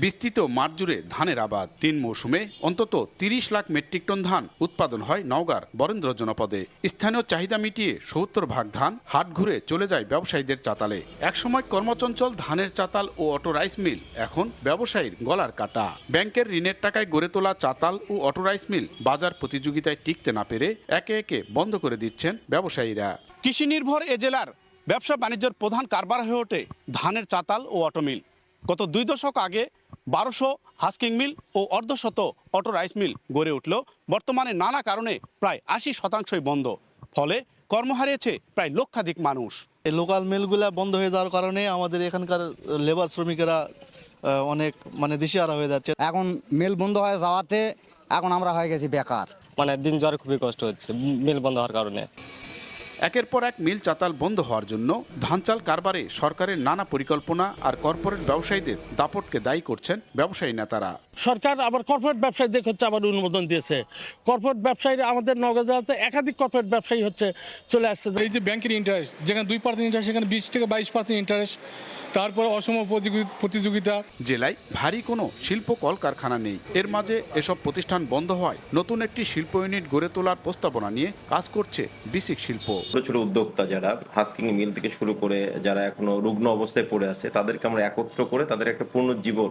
বিস্তৃত মাঠ জুড়ে ধানের আবাদ। 3 মৌসুমে অন্তত 30 লাখ মেট্রিক টন ধান উৎপাদন হয় নওগাঁর বরেন্দ্র জনপদে। স্থানীয় চাহিদা মিটিয়ে 70% ধান হাট ঘুরে চলে যায় ব্যবসায়ীদের চাতালে। একসময় কর্মচঞ্চল ধানের চাতাল ও অটো রাইস মিল এখন ব্যবসায়ীর গলার কাটা। ব্যাংকের ঋণের টাকায় গড়ে তোলা চাতাল ও অটো রাইস মিল বাজার প্রতিযোগিতায় টিকতে না পেরে একে একে বন্ধ করে দিচ্ছেন ব্যবসায়ীরা। কৃষি নির্ভর এ জেলার ব্যবসা বাণিজ্যের প্রধান কারবার হয়ে ওঠে ধানের চাতাল ও অটো মিল। গত 2 দশক আগে 1200 হাস্কিং মিল ও অর্ধশত অটো রাইস মিল গড়ে উঠল। বর্তমানে নানা কারণে প্রায় 80% বন্ধ। ফলে কর্ম হারিয়েছে প্রায় লক্ষাধিক মানুষ। এই লোকাল মিলগুলা বন্ধ হয়ে যাওয়ার কারণে আমাদের এখানকার লেবার শ্রমিকেরা অনেক দিশেহারা হয়ে যাচ্ছে। এখন মিল বন্ধ হয়ে যাওয়াতে এখন আমরা হয়ে গেছি বেকার। দিন যাওয়ার খুবই কষ্ট হচ্ছে মিল বন্ধ হওয়ার কারণে। একের পর এক মিল চাতাল বন্ধ হওয়ার জন্য ধান চাল কারবারে সরকারের নানা পরিকল্পনা আর কর্পোরেট ব্যবসায়ীদের দাপটকে দায়ী করছেন ব্যবসায়ী নেতারা। সরকার আবার কর্পোরেট ব্যবসায়ীদের হচ্ছে আবার অনুমোদন দিয়েছে। কর্পোরেট ব্যবসায়ীরা আমাদের নওগাঁ জেলাতে একাধিক কর্পোরেট ব্যবসায়ী হচ্ছে চলে আসছে। এই যে ব্যাংকের ইন্টারেস্ট যেখানে 2% ইন্টারেস্ট, সেখানে 20 থেকে 22% ইন্টারেস্ট। তারপরে অসম প্রতিযোগিতা। জেলায় ভারী কোনো শিল্প কলকারখানা নেই। এর মাঝে এসব প্রতিষ্ঠান বন্ধ হয় নতুন একটি শিল্প ইউনিট গড়ে তোলার প্রস্তাবনা নিয়ে কাজ করছে বিসিক শিল্প। ছোট ছোট উদ্যোক্তা যারা হাস্কিং মিল থেকে শুরু করে যারা এখনো রুগ্ন অবস্থায় পড়ে আছে, তাদেরকে আমরা একত্র করে তাদের একটা পুনর্জীবন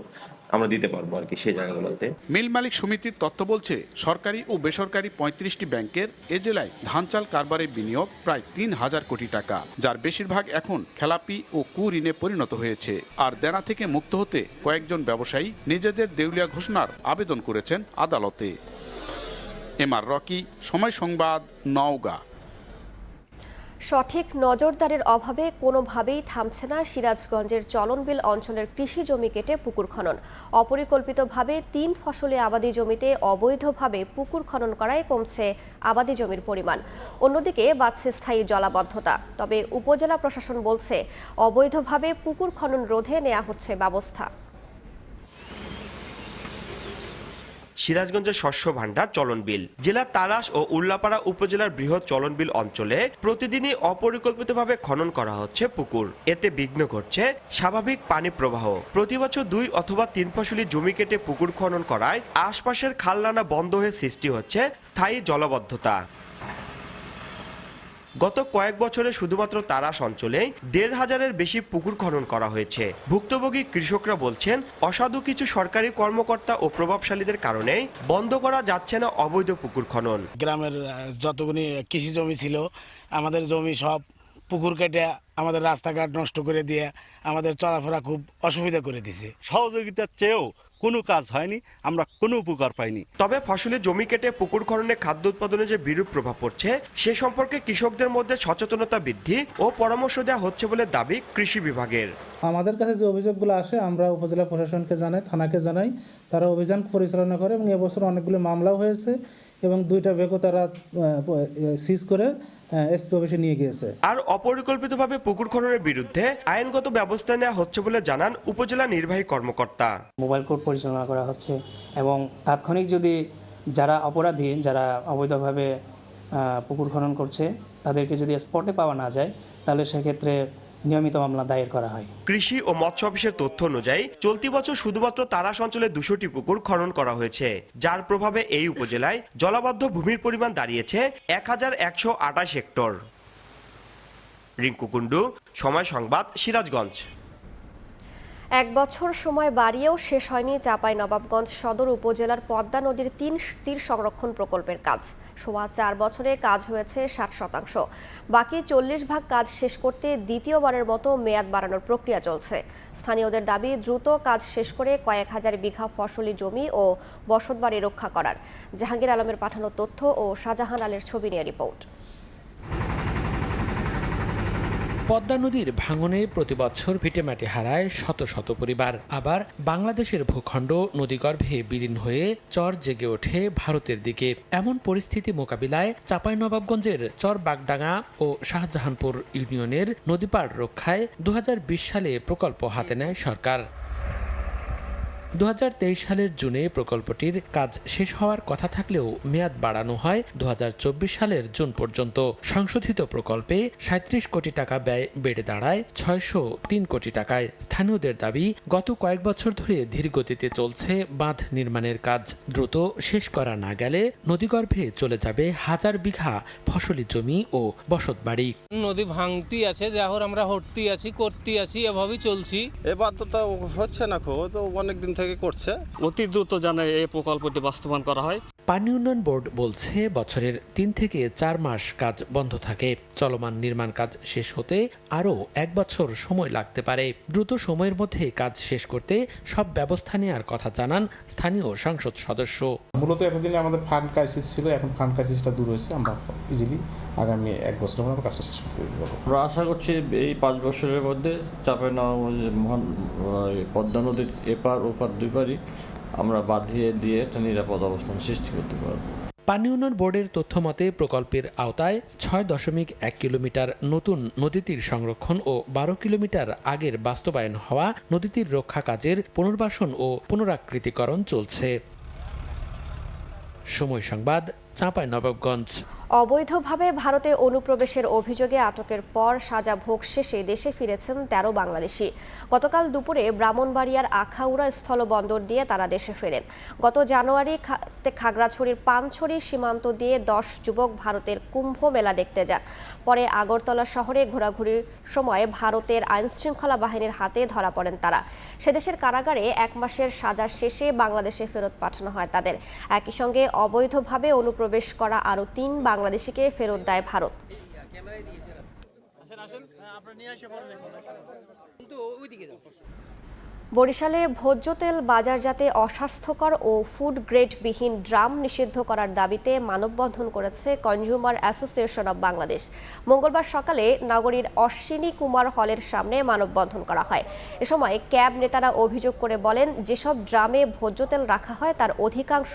আমরা দিতে পারবো আর কি সেই জায়গাগুলোতে। মিল মালিক সমিতির তথ্য বলছে, সরকারি ও বেসরকারি 35টি ব্যাংকের এ জেলায় ধান চাল কারবারে বিনিয়োগ প্রায় 3000 কোটি টাকা, যার বেশিরভাগ এখন খেলাপি ও কুঋণে পরিণত হয়েছে। আর দেনা থেকে মুক্ত হতে কয়েকজন ব্যবসায়ী নিজেদের দেউলিয়া ঘোষণার আবেদন করেছেন আদালতে। এমআর রকি, সময় সংবাদ, নওগাঁ। সঠিক নজরদারির অভাবে কোনোভাবেই থামছে না সিরাজগঞ্জের চলনবিল অঞ্চলের কৃষি জমি কেটে পুকুর খনন। অপরিকল্পিতভাবে 3 ফসলি আবাদি জমিতে অবৈধভাবে পুকুর খনন করায় কমছে আবাদি জমির পরিমাণ। অন্যদিকে বাড়ছে স্থায়ী জলাবদ্ধতা। তবে উপজেলা প্রশাসন বলছে, অবৈধভাবে পুকুর খনন রোধে নেওয়া হচ্ছে ব্যবস্থা। সিরাজগঞ্জের শস্য ভাণ্ডার চলনবিল। জেলার তারাস ও উল্লাপাড়া উপজেলার বৃহৎ চলনবিল অঞ্চলে প্রতিদিনই অপরিকল্পিতভাবে খনন করা হচ্ছে পুকুর। এতে বিঘ্ন ঘটছে স্বাভাবিক পানি প্রবাহ। প্রতি বছর 2 অথবা 3 ফসলি জমি কেটে পুকুর খনন করায় আশপাশের খালনালা বন্ধ হয়ে সৃষ্টি হচ্ছে স্থায়ী জলাবদ্ধতা। গত কয়েক বছরে শুধুমাত্র তারাস অঞ্চলে 1500-এর বেশি পুকুর খনন করা হয়েছে। ভুক্তভোগী কৃষকরা বলছেন, অসাধু কিছু সরকারি কর্মকর্তা ও প্রভাবশালীদের কারণে বন্ধ করা যাচ্ছে না অবৈধ পুকুর খনন। গ্রামের যতগুলি কৃষি জমি ছিল, আমাদের জমি সব পুকুর কেটে আমাদের রাস্তাঘাট নষ্ট করে দিয়ে আমাদের চলাফেরা খুব অসুবিধা করে দিছে। সহযোগিতার চেয়েও কোনো কাজ হয়নি, আমরা কোনো উপকার পাইনি। তবে ফসলি জমি কেটে পুকুর খননে খাদ্য উৎপাদনে যে বিরূপ প্রভাব পড়ছে সে সম্পর্কে কৃষকদের মধ্যে সচেতনতা বৃদ্ধি ও পরামর্শ দেওয়া হচ্ছে বলে দাবি কৃষি বিভাগের। আমাদের কাছে যে অভিযোগগুলো আসে আমরা উপজেলা প্রশাসনকে জানাই, থানাকে জানাই, তারা অভিযান পরিচালনা করে এবং এবছর অনেকগুলো মামলাও হয়েছে এবং 2টা ভেকো তারা সিজ করে এসপি অফিসে নিয়ে গিয়েছে। আর অপরিকল্পিতভাবে পুকুর খননের বিরুদ্ধে আইনগত ব্যবস্থা নেওয়া হচ্ছে বলে জানান উপজেলা নির্বাহী কর্মকর্তা। মোবাইল কোর্ট পরিচালনা করা হচ্ছে এবং তাৎক্ষণিক যদি যারা অপরাধী, যারা অবৈধভাবে পুকুর খনন করছে তাদেরকে যদি স্পটে পাওয়া না যায় তাহলে সেক্ষেত্রে নিয়মিত মামলা দায়ের করা হয়। কৃষি ও মৎস্য অফিসের তথ্য অনুযায়ী চলতি বছর শুধুমাত্র তারাস অঞ্চলে 200টি পুকুর খনন করা হয়েছে, যার প্রভাবে এই উপজেলায় জলাবদ্ধ ভূমির পরিমাণ দাঁড়িয়েছে 1128 হেক্টর। রিঙ্কু কুণ্ডু, সময় সংবাদ, সিরাজগঞ্জ। 1 বছর সময় বাড়িয়েও শেষ হয়নি চাঁপাইনবাবগঞ্জ সদর উপজেলার পদ্মা নদীর 3 তীর সংরক্ষণ প্রকল্পের কাজ। সোয়া 4 বছরে কাজ হয়েছে 60%। বাকি 40% কাজ শেষ করতে দ্বিতীয়বারের মতো মেয়াদ বাড়ানোর প্রক্রিয়া চলছে। স্থানীয়দের দাবি দ্রুত কাজ শেষ করে কয়েক হাজার বিঘা ফসলি জমি ও বসতবাড়ি রক্ষা করার। জাহাঙ্গীর আলমের পাঠানো তথ্য ও শাহজাহান আলের ছবি নিয়ে রিপোর্ট। পদ্মা নদীর ভাঙনে প্রতি বছর ভিটেমাটি হারায় শত শত পরিবার। আবার বাংলাদেশের ভূখণ্ড নদীগর্ভে বিলীন হয়ে চর জেগে ওঠে ভারতের দিকে। এমন পরিস্থিতি মোকাবিলায় চাঁপাইনবাবগঞ্জের চর বাগডাঙ্গা ও শাহজাহানপুর ইউনিয়নের নদীপাড় রক্ষায় 2020 সালে প্রকল্প হাতে নেয় সরকার। 2023 সালের জুনে প্রকল্পটির কাজ শেষ হওয়ার কথা থাকলেও মেয়াদ বাড়ানো হয় 2024 সালের জুন পর্যন্ত। সংশোধিত প্রকল্পে 37 কোটি টাকা ব্যয় বেড়ে দাঁড়ায় 603 কোটি টাকায়। স্থানীয়দের দাবি গত কয়েক বছর ধরে ধীরগতিতে চলছে বাঁধ নির্মাণের কাজ। দ্রুত শেষ করা না গেলে নদীগর্ভে চলে যাবে হাজার বিঘা ফসলি জমি ও বসতবাড়ি। নদী ভাঙতি আছে, যখন আমরা হটতি আছি, করতে আছি, এভাবেই চলছি। এবার তো হচ্ছে না, তো অনেকদিন থেকে করছে। অতি দ্রুত যেন এই প্রকল্পটি বাস্তবায়ন করা হয়। পানি উন্নয়ন বোর্ড বলছে বছরের 3 থেকে 4 মাস কাজ বন্ধ থাকে। চলমান নির্মাণ কাজ শেষ হতে আরও 1 বছর সময় লাগতে পারে। দ্রুত সময়ের মধ্যে কাজ শেষ করতে সব ব্যবস্থা নেওয়ার কথা জানান স্থানীয় সংসদ সদস্য। মূলত এতদিনে আমাদের ফান্ড ক্রাইসিস ছিল, এখন ফান্ড ক্রাইসিসটা দূর হয়েছে। আমরা ইজিলি আগামী 1 বছরের মধ্যে কাজটা শেষ করতে পারবো। আমরা আশা করছি এই 5 বছরের মধ্যে চাঁপাইনবাবগঞ্জ পদ্মা নদীর এপার ওপার দুই পারই আমরা বাঁধিয়ে দিয়ে একটা নিরাপদ অবস্থান সৃষ্টি করতে পারব। পানি উন্নয়ন বোর্ডের তথ্য মতে প্রকল্পের আওতায় 6.1 কিলোমিটার নতুন নদীতীর সংরক্ষণ ও 12 কিলোমিটার আগের বাস্তবায়ন হওয়া নদীতীর রক্ষা কাজের পুনর্বাসন ও পুনরাকৃতিকরণ চলছে। সময় সংবাদ, চাঁপাইনবাবগঞ্জ। অবৈধভাবে ভারতে অনুপ্রবেশের অভিযোগে আটকের পর সাজা ভোগ শেষে দেশে ফিরেছেন 13 বাংলাদেশি। গতকাল দুপুরে ব্রাহ্মণবাড়িয়ার আখাউড়া স্থলবন্দর দিয়ে তারা দেশে ফেরেন। গত জানুয়ারি খাগড়াছড়ির পানছড়ি সীমান্ত দিয়ে 10 যুবক ভারতের কুম্ভ মেলা দেখতে যান। পরে আগরতলা শহরে ঘোরাঘুরির সময় ভারতের আইনশৃঙ্খলা বাহিনীর হাতে ধরা পড়েন তারা। সেদেশের কারাগারে 1 মাসের সাজা শেষে বাংলাদেশে ফেরত পাঠানো হয় তাদের। একই সঙ্গে অবৈধভাবে অনুপ্রবেশ করা আরও 3 বাংলাদেশিকে ফেরত দেয় ভারত। বরিশালে ভোজ্য তেল বাজারজাতে অস্বাস্থ্যকর ও ফুড গ্রেড বিহীন ড্রাম নিষিদ্ধ করার দাবিতে মানববন্ধন করেছে কনজিউমার অ্যাসোসিয়েশন অব বাংলাদেশ। মঙ্গলবার সকালে নগরীর অশ্বিনী কুমার হলের সামনে মানববন্ধন করা হয়। এ সময় ক্যাব নেতারা অভিযোগ করে বলেন, যেসব ড্রামে ভোজ্য তেল রাখা হয় তার অধিকাংশ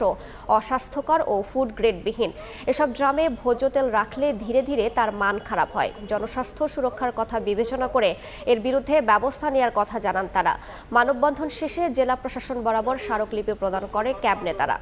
অস্বাস্থ্যকর ও ফুড গ্রেড বিহীন। এসব ড্রামে ভোজ্য তেল রাখলে ধীরে ধীরে তার মান খারাপ হয়। জনস্বাস্থ্য সুরক্ষার কথা বিবেচনা করে এর বিরুদ্ধে ব্যবস্থা নেওয়ার কথা জানান তারা। মানববন্ধন শেষে জেলা প্রশাসন বরাবর স্মারকলিপি প্রদান করে ক্যাব নেতারা।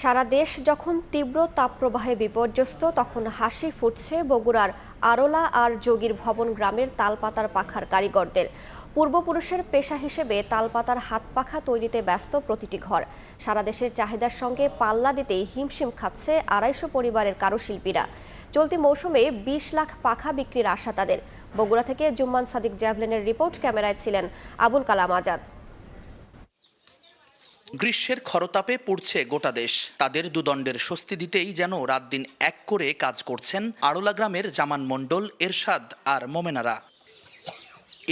সারা দেশ যখন তীব্র তাপপ্রবাহে বিপর্যস্ত, তখন হাসি ফুটছে বগুড়ার আরোলা আর যোগীর ভবন গ্রামের তালপাতার পাখার কারিগরদের। পূর্বপুরুষের পেশা হিসেবে তালপাতার হাত পাখা তৈরিতে ব্যস্ত প্রতিটি ঘর। সারা দেশের চাহিদার সঙ্গে পাল্লা দিতেই হিমশিম খাচ্ছে 250 পরিবারের কারুশিল্পীরা। চলতি মৌসুমে 20 লাখ পাখা বিক্রির আশা তাদের। বগুড়া থেকে জুম্মান সাদিক জ্যাভলিনের রিপোর্ট, ক্যামেরায় ছিলেন আবুল কালাম আজাদ। গ্রীষ্মের খরতাপে পুড়ছে গোটা দেশ। তাদের দুদণ্ডের স্বস্তি দিতেই যেন রাত দিন এক করে কাজ করছেন আড়লা গ্রামের জামান মণ্ডল, এরশাদ আর মোমেনারা।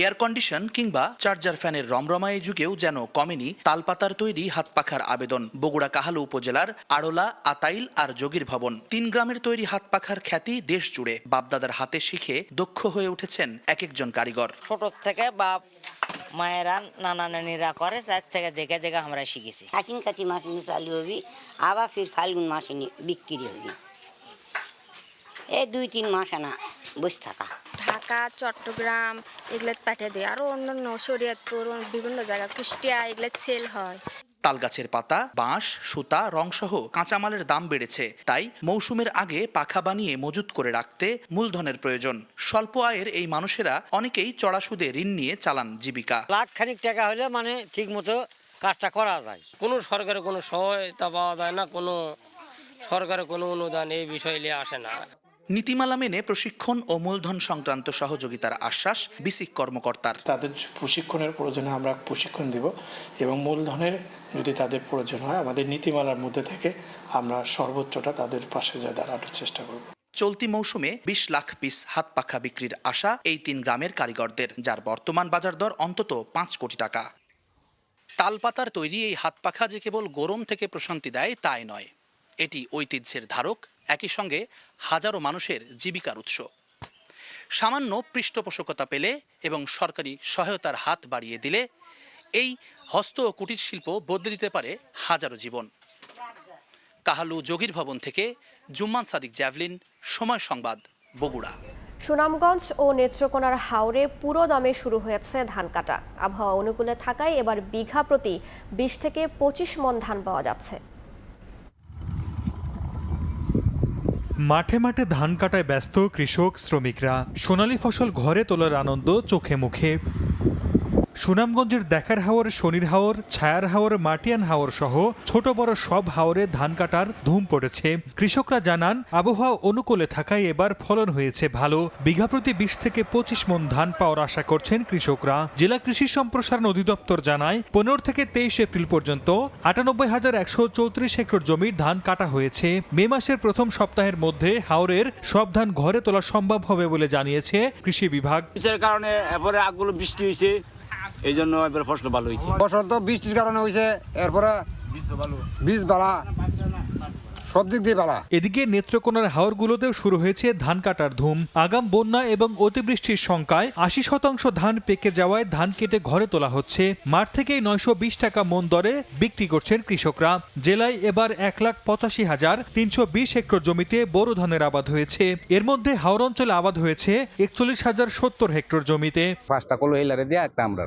এয়ার কন্ডিশন কিংবা চার্জার ফ্যানের রমরমা এই যুগেও যেন কমেনি তালপাতার তৈরি হাত পাখার আবেদন। বগুড়া কাহালু উপজেলার আড়লা, আতাইল আর যোগীর ভবন 3 গ্রামের তৈরি হাত পাখার খ্যাতি দেশ জুড়ে। বাপদাদার হাতে শিখে দক্ষ হয়ে উঠেছেন এক একজন কারিগর। ছোট থেকে বাপ মায়েরা নানা নানিরা করে, তার থেকে দেখে দেখে আমরা শিখেছি। আশ্বিন কাতি মাসে চালু হবি, আবার ফির ফাল্গুন মাসে বিক্রি হবি। এই 2-3 মাস না বসে থাকা। ঢাকা, চট্টগ্রাম এগুলো পাঠিয়ে দেয়, আরো অন্যান্য শরীয়তপুর বিভিন্ন জায়গা, কুষ্টিয়া এগুলো সেল হয়। তালগাছের পাতা, বাঁশ, সুতা, রংসহ কাঁচামালের দাম বেড়েছে। তাই মৌসুমের আগে পাখা বানিয়ে মজুত করে রাখতে মূলধনের প্রয়োজন। স্বল্প আয়ের এই মানুষেরা অনেকেই চড়া সুদে ঋণ নিয়ে চালান জীবিকা। লাখ খানিক টাকা হলে মানে ঠিক মতো কাজটা করা যায়। কোনো সরকারের কোনো সহায়তা পাওয়া যায় না, কোনো সরকারের কোনো অনুদান এই বিষয় নিয়ে আসে না। নীতিমালা মেনে প্রশিক্ষণ ও মূলধন সংক্রান্ত সহযোগিতার আশ্বাস বিসিক কর্মকর্তার। তাদের প্রশিক্ষণের প্রয়োজনে আমরা প্রশিক্ষণ দিব এবং মূলধনের যদি তাদের প্রয়োজন হয় আমাদের নীতিমালার মধ্যে থেকে আমরা সর্বোচ্চটা তাদের পাশে যা দাঁড়ানোর চেষ্টা করব। চলতি মৌসুমে 20 লাখ পিস হাত পাখা বিক্রির আশা এই 3 গ্রামের কারিগরদের, যার বর্তমান বাজার দর অন্তত 5 কোটি টাকা। তালপাতার তৈরি এই হাত পাখা যে কেবল গরম থেকে প্রশান্তি দেয় তাই নয়, এটি ঐতিহ্যের ধারক, একই সঙ্গে হাজারো মানুষের জীবিকার উৎস। সামান্য পৃষ্ঠপোষকতা পেলে এবং সরকারি সহায়তার হাত বাড়িয়ে দিলে এই হস্ত ও কুটির শিল্প বদলে দিতে পারে হাজারো জীবন। কাহালু যোগীর ভবন থেকে জুম্মান সাদিক জ্যাভলিন, সময় সংবাদ, বগুড়া। সুনামগঞ্জ ও নেত্রকোনার হাওরে পুরো দমে শুরু হয়েছে ধান কাটা। আবহাওয়া অনুকূলে থাকায় এবার বিঘা প্রতি 20 থেকে 25 মণ ধান পাওয়া যাচ্ছে। মাঠে মাঠে ধান কাটায় ব্যস্ত কৃষক শ্রমিকরা। সোনালী ফসল ঘরে তোলার আনন্দ চোখে মুখে। সুনামগঞ্জের দেখার হাওর, শনির হাওর, ছায়ার হাওর, মাটিয়ান হাওর সহ ছোট বড় সব হাওরে ধান কাটার ধুম পড়েছে। কৃষকরা জানান আবহাওয়া অনুকূলে থাকায় এবার ফলন হয়েছে ভালো। বিঘা প্রতি 20 থেকে 25 মণ ধান পাওয়ার আশা করছেন কৃষকরা। জেলা কৃষি সম্প্রসারণ অধিদপ্তর জানায় 15 থেকে 23 এপ্রিল পর্যন্ত 98,134 হেক্টর জমির ধান কাটা হয়েছে। মে মাসের প্রথম সপ্তাহের মধ্যে হাওরের সব ধান ঘরে তোলা সম্ভব হবে বলে জানিয়েছে কৃষি বিভাগ। কারণে এরপরে আগগুলো বৃষ্টি হয়েছে, এই জন্য এবার ফসল ভালো হয়েছে। ফসল তো বৃষ্টির কারণে হয়েছে, এরপরে বীজ বালা, সব দিক দিয়ে বালা। এদিকে নেত্রকোনার হাওরগুলোতেও শুরু হয়েছে ধান কাটার ধুম। আগাম বন্যা এবং অতিবৃষ্টির শঙ্কায় 80% ধান পেকে যাওয়ায় ধান কেটে ঘরে তোলা হচ্ছে। মাঠ থেকেই 920 টাকা মণ দরে বিক্রি করছেন কৃষকরা। জেলায় এবার 1,85,320 হেক্টর জমিতে বোরো ধানের আবাদ হয়েছে। এর মধ্যে হাওর অঞ্চলে আবাদ হয়েছে 41,070 হেক্টর জমিতে। 5টা কলো হেলারে দিয়ে একটা আমরা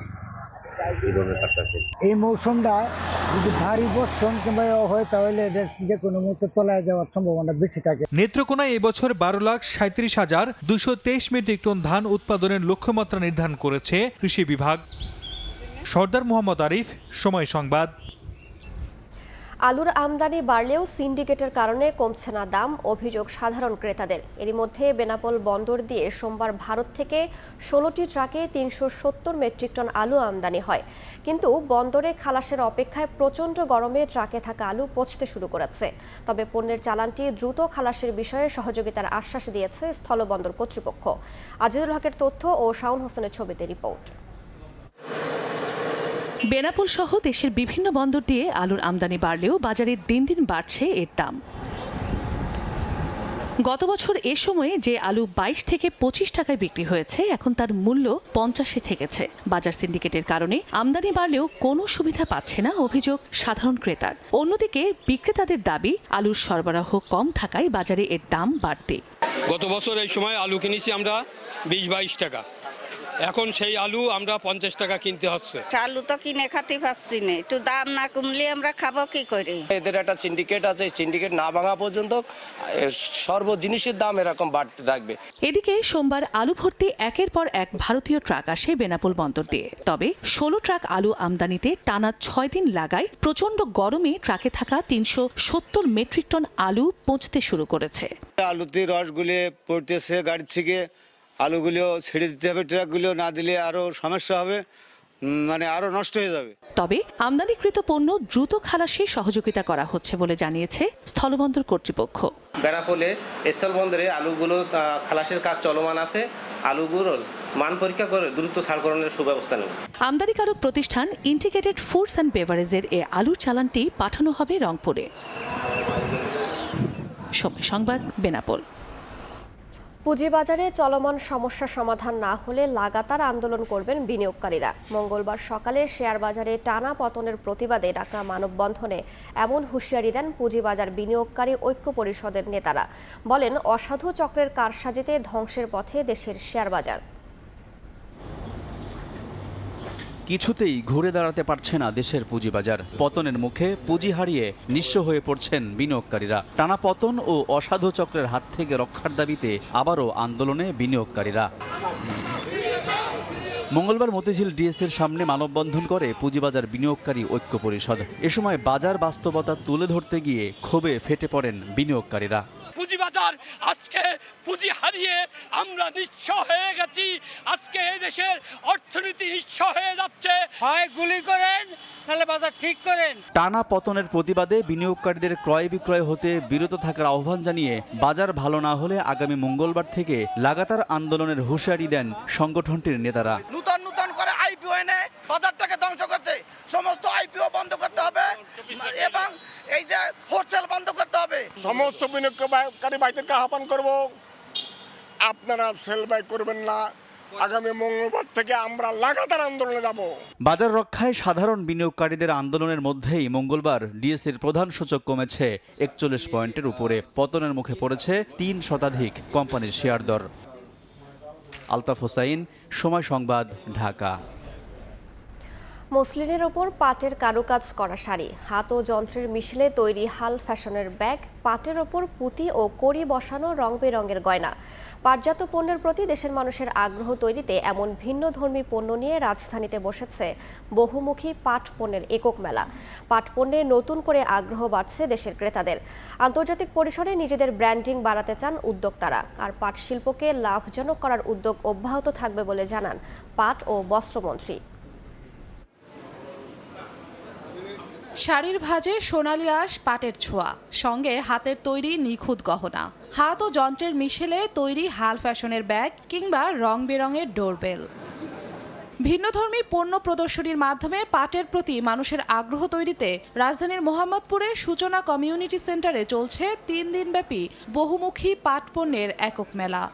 এই মৌসুমটা যদি ভারী বর্ষণ কিংবা হয় তাহলে যে কোনো মুহূর্তে তলায় যাওয়ার সম্ভাবনা বেশি থাকে। নেত্রকোনায় এবছর 12,37,223 মেট্রিক টন ধান উৎপাদনের লক্ষ্যমাত্রা নির্ধারণ করেছে কৃষি বিভাগ। সর্দার মোহাম্মদ আরিফ, সময় সংবাদ। আলুর আমদানি বাড়লেও সিন্ডিকেটের কারণে কমছে না দাম, অভিযোগ সাধারণ ক্রেতাদের। এরই মধ্যে বেনাপোল বন্দর দিয়ে সোমবার ভারত থেকে 16টি ট্রাকে 370 মেট্রিক টন আলু আমদানি হয়। কিন্তু বন্দরে খালাসের অপেক্ষায় প্রচণ্ড গরমে ট্রাকে থাকা আলু পচতে শুরু করেছে। তবে পণ্যের চালানটি দ্রুত খালাসের বিষয়ে সহযোগিতার আশ্বাস দিয়েছে স্থলবন্দর কর্তৃপক্ষ। আজিজুল হকের তথ্য ও শাওন হোসেনের ছবিতে রিপোর্ট। বেনাপোল সহ দেশের বিভিন্ন বন্দর দিয়ে আলুর আমদানি বাড়লেও বাজারে দিন দিন বাড়ছে এর দাম। গত বছর এ সময়ে যে আলু 22 থেকে 25 টাকায় বিক্রি হয়েছে, এখন তার মূল্য 50-এ ঠেকেছে। বাজার সিন্ডিকেটের কারণে আমদানি বাড়লেও কোনো সুবিধা পাচ্ছে না, অভিযোগ সাধারণ ক্রেতার। অন্যদিকে বিক্রেতাদের দাবি আলুর সরবরাহ কম থাকায় বাজারে এর দাম বাড়তে। গত বছর এই সময় আলু কিনেছি আমরা 20-22 টাকা, এখন সেই আলু আমরা 50 টাকা কিনতে হচ্ছে। আলু তো কিনে খাতে পাচ্ছি না, একটু দাম না কমলে আমরা খাবো কি করে? এদের একটা সিন্ডিকেট আছে, সিন্ডিকেট না ভাঙা পর্যন্ত সর্ব জিনিসের দাম এরকম বাড়তে থাকবে। এদিকে সোমবার আলু ভর্তি একের পর এক ভারতীয় ট্রাক আসে বেনাপোল বন্দর দিয়ে। তবে 16 ট্রাক আলু আমদানিতে টানা 6 দিন লাগায় প্রচণ্ড গরমে ট্রাকে থাকা 370 মেট্রিক টন আলু পৌঁছতে শুরু করেছে। আলুতে রসগুলো পড়তেছে গাড়ি থেকে, আলুগুলো ছেড়ে দিতে হবে, ট্রাকগুলো না দিলে আরও সমস্যা হবে। মানে আরো নষ্ট হয়ে যাবে। তবে আমদানিকৃত পণ্য দ্রুত খালাসে সহযোগিতা করা হচ্ছে বলে জানিয়েছে স্থলবন্দর কর্তৃপক্ষ। বেনাপোলে স্থলবন্দরে আলুগুলো খালাসের কাজ চলমান আছে। আলুগুলোর মান পরীক্ষা করে দ্রুত ছাড়করণের সুব্যবস্থা নেব। আমদানিকারক প্রতিষ্ঠান ইন্টিগ্রেটেড ফুডস অ্যান্ড বেভারেজের এ আলুর চালানটি পাঠানো হবে রংপুরে। সময় সংবাদ, বেনাপোল। পুঁজিবাজারে চলমান সমস্যা সমাধান না হলে লাগাতার আন্দোলন করবেন বিনিয়োগকারীরা। মঙ্গলবার সকালে শেয়ার বাজারে টানা পতনের প্রতিবাদে ডাকা মানববন্ধনে এমন হুঁশিয়ারি দেন পুঁজিবাজার বিনিয়োগকারী ঐক্য পরিষদের নেতারা। বলেন, অসাধু চক্রের কারসাজিতে ধ্বংসের পথে দেশের শেয়ার বাজার। কিছুতেই ঘুরে দাঁড়াতে পারছে না দেশের পুঁজিবাজার। পতনের মুখে পুঁজি হারিয়ে নিঃস্ব হয়ে পড়ছেন বিনিয়োগকারীরা। টানা পতন ও অসাধু চক্রের হাত থেকে রক্ষার দাবিতে আবারও আন্দোলনে বিনিয়োগকারীরা। মঙ্গলবার মতিঝিল ডিএসের সামনে মানববন্ধন করে পুঁজিবাজার বিনিয়োগকারী ঐক্য পরিষদ। এ সময় বাজার বাস্তবতা তুলে ধরতে গিয়ে ক্ষোভে ফেটে পড়েন বিনিয়োগকারীরা। পুঁজিবাজার আজকে পুঁজি হারিয়ে আমরা নিঃস্ব হয়ে গেছি। আজকে এই দেশের অর্থনীতি নিঃস্ব হয়ে যাচ্ছে। হয় গুলি করেন, নাহলে বাজার ঠিক করেন। টানা পতনের প্রতিবাদে বিনিয়োগকারীদের ক্রয় বিক্রয় হতে বিরত থাকার আহ্বান জানিয়ে বাজার ভালো না হলে আগামী মঙ্গলবার থেকে লাগাতার আন্দোলনের হুঁশিয়ারি দেন সংগঠনটির নেতারা। নতুন নতুন করে আইপিও এনে বাজারটাকে ধ্বংস করছে। সমস্ত আইপিও বন্ধ করতে হবে এবং এই যে ফোরসেল বন্ধ করতে হবে। সমস্ত বিনিয়োগকারী ভাইদেরকে আহ্বান করব, আপনারা সেল বাই করবেন না। আগামী মঙ্গলবার থেকে আমরা লাগাতার আন্দোলনে যাব। বাজার রক্ষায় সাধারণ বিনিয়োগকারীদের আন্দোলনের মধ্যেই মঙ্গলবার ডিএসির প্রধান সূচক কমেছে 41 পয়েন্টের উপরে। পতনের মুখে পড়েছে 3% কোম্পানির শেয়ার দর। আলতাফ হোসাইন, সময় সংবাদ, ঢাকা। মসলিনের ওপর পাটের কারুকাজ করা শাড়ি, হাত ও যন্ত্রের মিশেলে তৈরি হাল ফ্যাশনের ব্যাগ, পাটের ওপর পুঁতি ও কড়ি বসানো রং বেরঙের গয়না। পাটজাত পণ্যের প্রতি দেশের মানুষের আগ্রহ তৈরিতে এমন ভিন্নধর্মী পণ্য নিয়ে রাজধানীতে বসেছে বহুমুখী পাট পণ্যের একক মেলা। পাট পণ্যে নতুন করে আগ্রহ বাড়ছে দেশের ক্রেতাদের। আন্তর্জাতিক পরিসরে নিজেদের ব্র্যান্ডিং বাড়াতে চান উদ্যোক্তারা। আর পাট শিল্পকে লাভজনক করার উদ্যোগ অব্যাহত থাকবে বলে জানান পাট ও বস্ত্রমন্ত্রী। শাড়ির ভাঁজে সোনালি আঁশ, পাটের ছোঁয়া, সঙ্গে হাতের তৈরি নিখুঁত গহনা, হাত ও যন্ত্রের মিশেলে তৈরি হাল ফ্যাশনের ব্যাগ কিংবা রং বেরঙের ডোরবেল। ভিন্নধর্মী পণ্য প্রদর্শনীর মাধ্যমে পাটের প্রতি মানুষের আগ্রহ তৈরিতে রাজধানীর মোহাম্মদপুরে সূচনা কমিউনিটি সেন্টারে চলছে 3 দিনব্যাপী বহুমুখী পাট পণ্যের একক মেলা।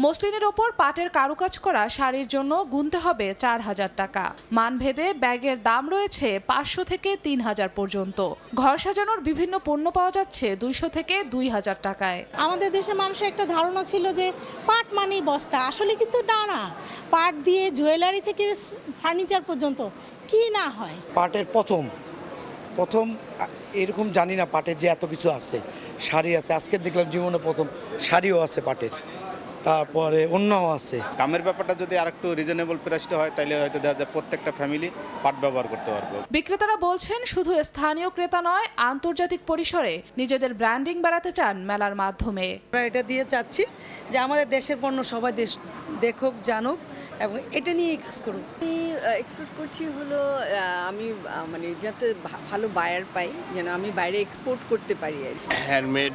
মসলিনের ওপর পাটের কারুকাজ করা শাড়ির জন্য গুনতে হবে 4000 টাকা। মানভেদে ব্যাগের দাম রয়েছে 500 থেকে 3000 পর্যন্ত। ঘর সাজানোর বিভিন্ন পণ্য পাওয়া যাচ্ছে 200 থেকে 2000 টাকায়। আমাদের দেশের মানুষের একটা ধারণা ছিল যে পাট মানেই বস্তা, আসলে কিন্তু তা না। পাট দিয়ে জুয়েলারি থেকে ফার্নিচার পর্যন্ত কি না হয়। পাটের প্রথম এরকম জানি না পাটের যে এত কিছু আছে। শাড়ি আছে, আজকে দেখলাম জীবনে প্রথম শাড়িও আছে পাটের, তারপরে অন্যও আছে। দামের ব্যাপারটা যদি আরেকটু রিজনেবল প্রাইসটা হয় তাহলে হয়তো দেখা যায় প্রত্যেকটা ফ্যামিলি পাট ব্যবহার করতে পারবে। বিক্রেতারা বলছেন, শুধু স্থানীয় ক্রেতা নয়, আন্তর্জাতিক পরিসরে নিজেদের ব্র্যান্ডিং বাড়াতে চান মেলার মাধ্যমে। আমরা এটা দিয়ে চাচ্ছি যে আমাদের দেশের পণ্য সবাই দেখুক, জানুক এবং এটা নিয়েই কাজ করুক। আমি এক্সপোর্ট করছি হলো আমি মানে যাতে ভালো বায়ার পাই, যেন আমি বাইরে এক্সপোর্ট করতে পারি। হ্যান্ডমেড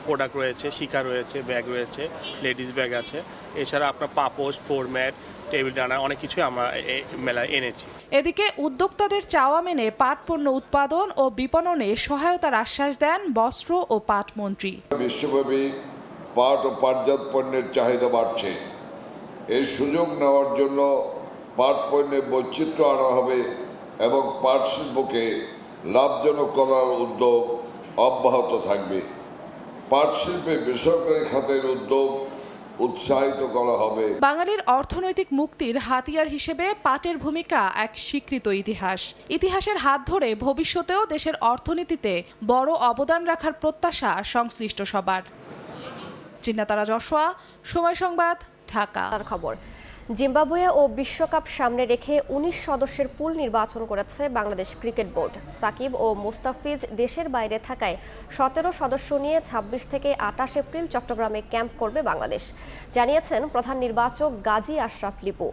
প্রোডাক্ট রয়েছে, শিকা রয়েছে, ব্যাগ রয়েছে, লেডিস ব্যাগ আছে। এছাড়া আপনার পাপোশ, ফোরম্যাট, টেবিল রানার অনেক কিছুই আমরা এই মেলায় এনেছি। এদিকে উদ্যোক্তাদের চাওয়া মেনে পাট পণ্য উৎপাদন ও বিপণনে সহায়তার আশ্বাস দেন বস্ত্র ও পাট মন্ত্রী। বিশ্বব্যাপী পাট ও পাটজাত পণ্যের চাহিদা বাড়ছে। এর সুযোগ নেওয়ার জন্য পাট পণ্যে বৈচিত্র্য আনা হবে এবং পাট শিল্পকে লাভজনক করার উদ্যোগ অব্যাহত থাকবে। পাট শিল্পে বেসরকারি খাতের উদ্যোগ উৎসাহিত করা হবে। বাঙালির অর্থনৈতিক মুক্তির হাতিয়ার হিসেবে পাটের ভূমিকা এক স্বীকৃত ইতিহাস। ইতিহাসের হাত ধরে ভবিষ্যতেও দেশের অর্থনীতিতে বড় অবদান রাখার প্রত্যাশা সংশ্লিষ্ট সবার। চিন্নাতারা যশোয়া, সময় সংবাদ, ঢাকা। খবর, জিম্বাবুয়ে ও বিশ্বকাপ সামনে রেখে ১৯ সদস্যের পুল নির্বাচন করেছে বাংলাদেশ ক্রিকেট বোর্ড। সাকিব ও মুস্তাফিজ দেশের বাইরে থাকায় ১৭ সদস্য নিয়ে ২৬ থেকে ২৮ এপ্রিল চট্টগ্রামে ক্যাম্প করবে বাংলাদেশ, জানিয়েছেন প্রধান নির্বাচক গাজী আশরাফ লিপু।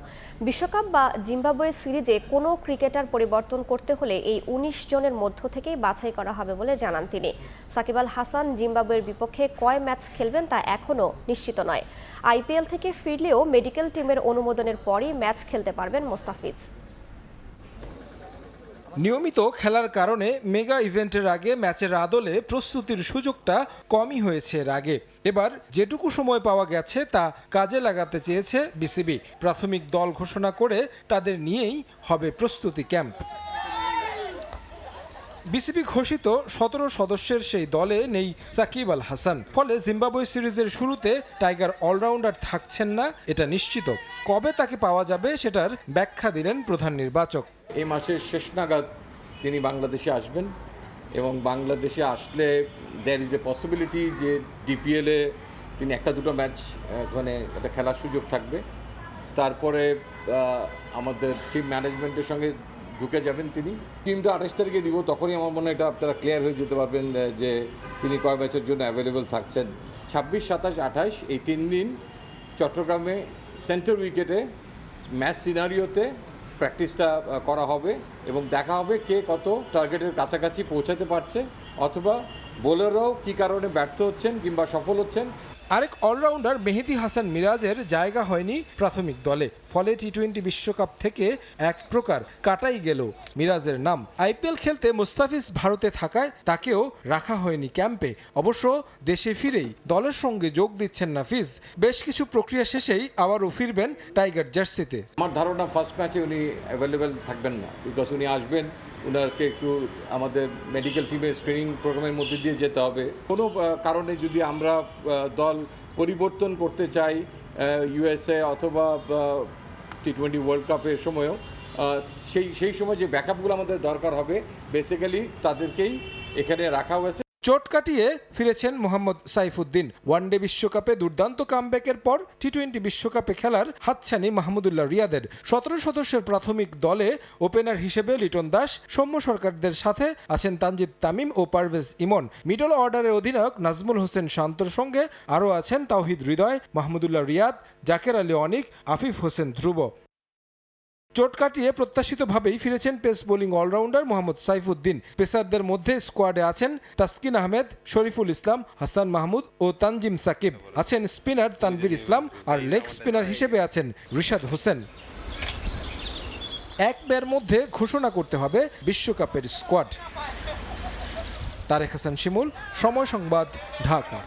বিশ্বকাপ বা জিম্বাবুয়ে সিরিজে কোনো ক্রিকেটার পরিবর্তন করতে হলে এই ১৯ জনের মধ্য থেকেই বাছাই করা হবে বলে জানান তিনি। সাকিব আল হাসান জিম্বাবুয়ের বিপক্ষে কয় ম্যাচ খেলবেন তা এখনও নিশ্চিত নয়। আইপিএল থেকে ফিরলেও মেডিকেল টিমের অনুমোদনের পরই ম্যাচ খেলতে পারবেন মুস্তাফিজ। নিয়মিত খেলার কারণে মেগা ইভেন্টের আগে ম্যাচের আদলে প্রস্তুতির সুযোগটা কমই হয়েছে এর আগে। এবার যেটুকু সময় পাওয়া গেছে তা কাজে লাগাতে চেয়েছে বিসিবি। প্রাথমিক দল ঘোষণা করে তাদের নিয়েই হবে প্রস্তুতি ক্যাম্প। বিসিবি ঘোষিত ১৭ সদস্যের সেই দলে নেই সাকিব আল হাসান। ফলে জিম্বাবুয়ে সিরিজের শুরুতে টাইগার অলরাউন্ডার থাকছেন না, এটা নিশ্চিত। কবে তাকে পাওয়া যাবে সেটার ব্যাখ্যা দিলেন প্রধান নির্বাচক। এই মাসের শেষ নাগাদ তিনি বাংলাদেশে আসবেন এবং বাংলাদেশে আসলে দেয়ার ইজ এ পসিবিলিটি যে ডিপিএলে তিনি একটা দুটো ম্যাচ ওখানে একটা খেলার সুযোগ থাকবে। তারপরে আমাদের টিম ম্যানেজমেন্টের সঙ্গে ঢুকে যাবেন তিনি। টিমটা ২৮ তারিখে দিব, তখনই আমার মনে হয় এটা আপনারা ক্লিয়ার হয়ে যেতে পারবেন যে তিনি কয় ম্যাচের জন্য অ্যাভেলেবেল থাকছেন। ২৬, ২৭, ২৮ এই ৩ দিন চট্টগ্রামে সেন্টার উইকেটে ম্যাচ সিনারিওতে প্র্যাকটিসটা করা হবে এবং দেখা হবে কে কত টার্গেটের কাছাকাছি পৌঁছাতে পারছে, অথবা বোলাররাও কী কারণে ব্যর্থ হচ্ছেন কিংবা সফল হচ্ছেন। আরেক অলরাউন্ডার মেহেদী হাসান মিরাজের জায়গা হয়নি প্রাথমিক দলে, ফলে টি-20 বিশ্বকাপ থেকে এক প্রকার কাটাই গেল মিরাজের নাম। আইপিএল খেলতে মুস্তাফিজ ভারতে থাকায় তাকেও রাখা হয়নি ক্যাম্পে। অবশ্য দেশে ফিরেই দলের সঙ্গে যোগ দিচ্ছেন নাফিজ। বেশ কিছু প্রক্রিয়া শেষেই আবারও ফিরবেন টাইগার জার্সিতে। আমার ধারণা ফার্স্ট ম্যাচে উনি অ্যাভেলেবেল থাকবেন না, বিকজ উনি আসবেন, ওনাকে একটু আমাদের মেডিকেল টিমের স্ক্রিনিং প্রোগ্রামের মধ্যে দিয়ে যেতে হবে। কোনো কারণে যদি আমরা দল পরিবর্তন করতে চাই ইউএসএ অথবা টি-20 ওয়ার্ল্ড কাপের সময়ও, সেই সময় যে ব্যাকআপগুলো আমাদের দরকার হবে, বেসিক্যালি তাদেরকেই এখানে রাখা হয়েছে। চোট কাটিয়ে ফিরেছেন মোহাম্মদ সাইফুদ্দিন। ওয়ানডে বিশ্বকাপে দুর্দান্ত কামব্যাকের পর টি-20 বিশ্বকাপে খেলার হাতছানি মাহমুদুল্লাহ রিয়াদের। ১৭ সদস্যের প্রাথমিক দলে ওপেনার হিসেবে লিটন দাস, সৌম্য সরকারদের সাথে আছেন তানজিদ তামিম ও পারভেজ ইমন। মিডল অর্ডারের অধিনায়ক নাজমুল হোসেন শান্তর সঙ্গে আরও আছেন তাওহিদ হৃদয়, মাহমুদুল্লাহ রিয়াদ, জাকের আলী অনিক, আফিফ হোসেন ধ্রুব। চোট কাটিয়ে প্রত্যাশিতভাবেই ফিরেছেন pace bowling allrounder Mohammad Saifuddin. পেসারদের মধ্যে স্কোয়াডে আছেন তাসকিন আহমেদ, শরীফুল ইসলাম, হাসান মাহমুদ ও তানজিম সাকিব। আছেন স্পিনার তানভীর ইসলাম, আর লেগ স্পিনার হিসেবে আছেন রিশাদ হোসেন। এক বের মধ্যে ঘোষণা করতে হবে বিশ্বকাপের স্কোয়াড। তারেক হাসান শিমুল, সময় সংবাদ, ঢাকা।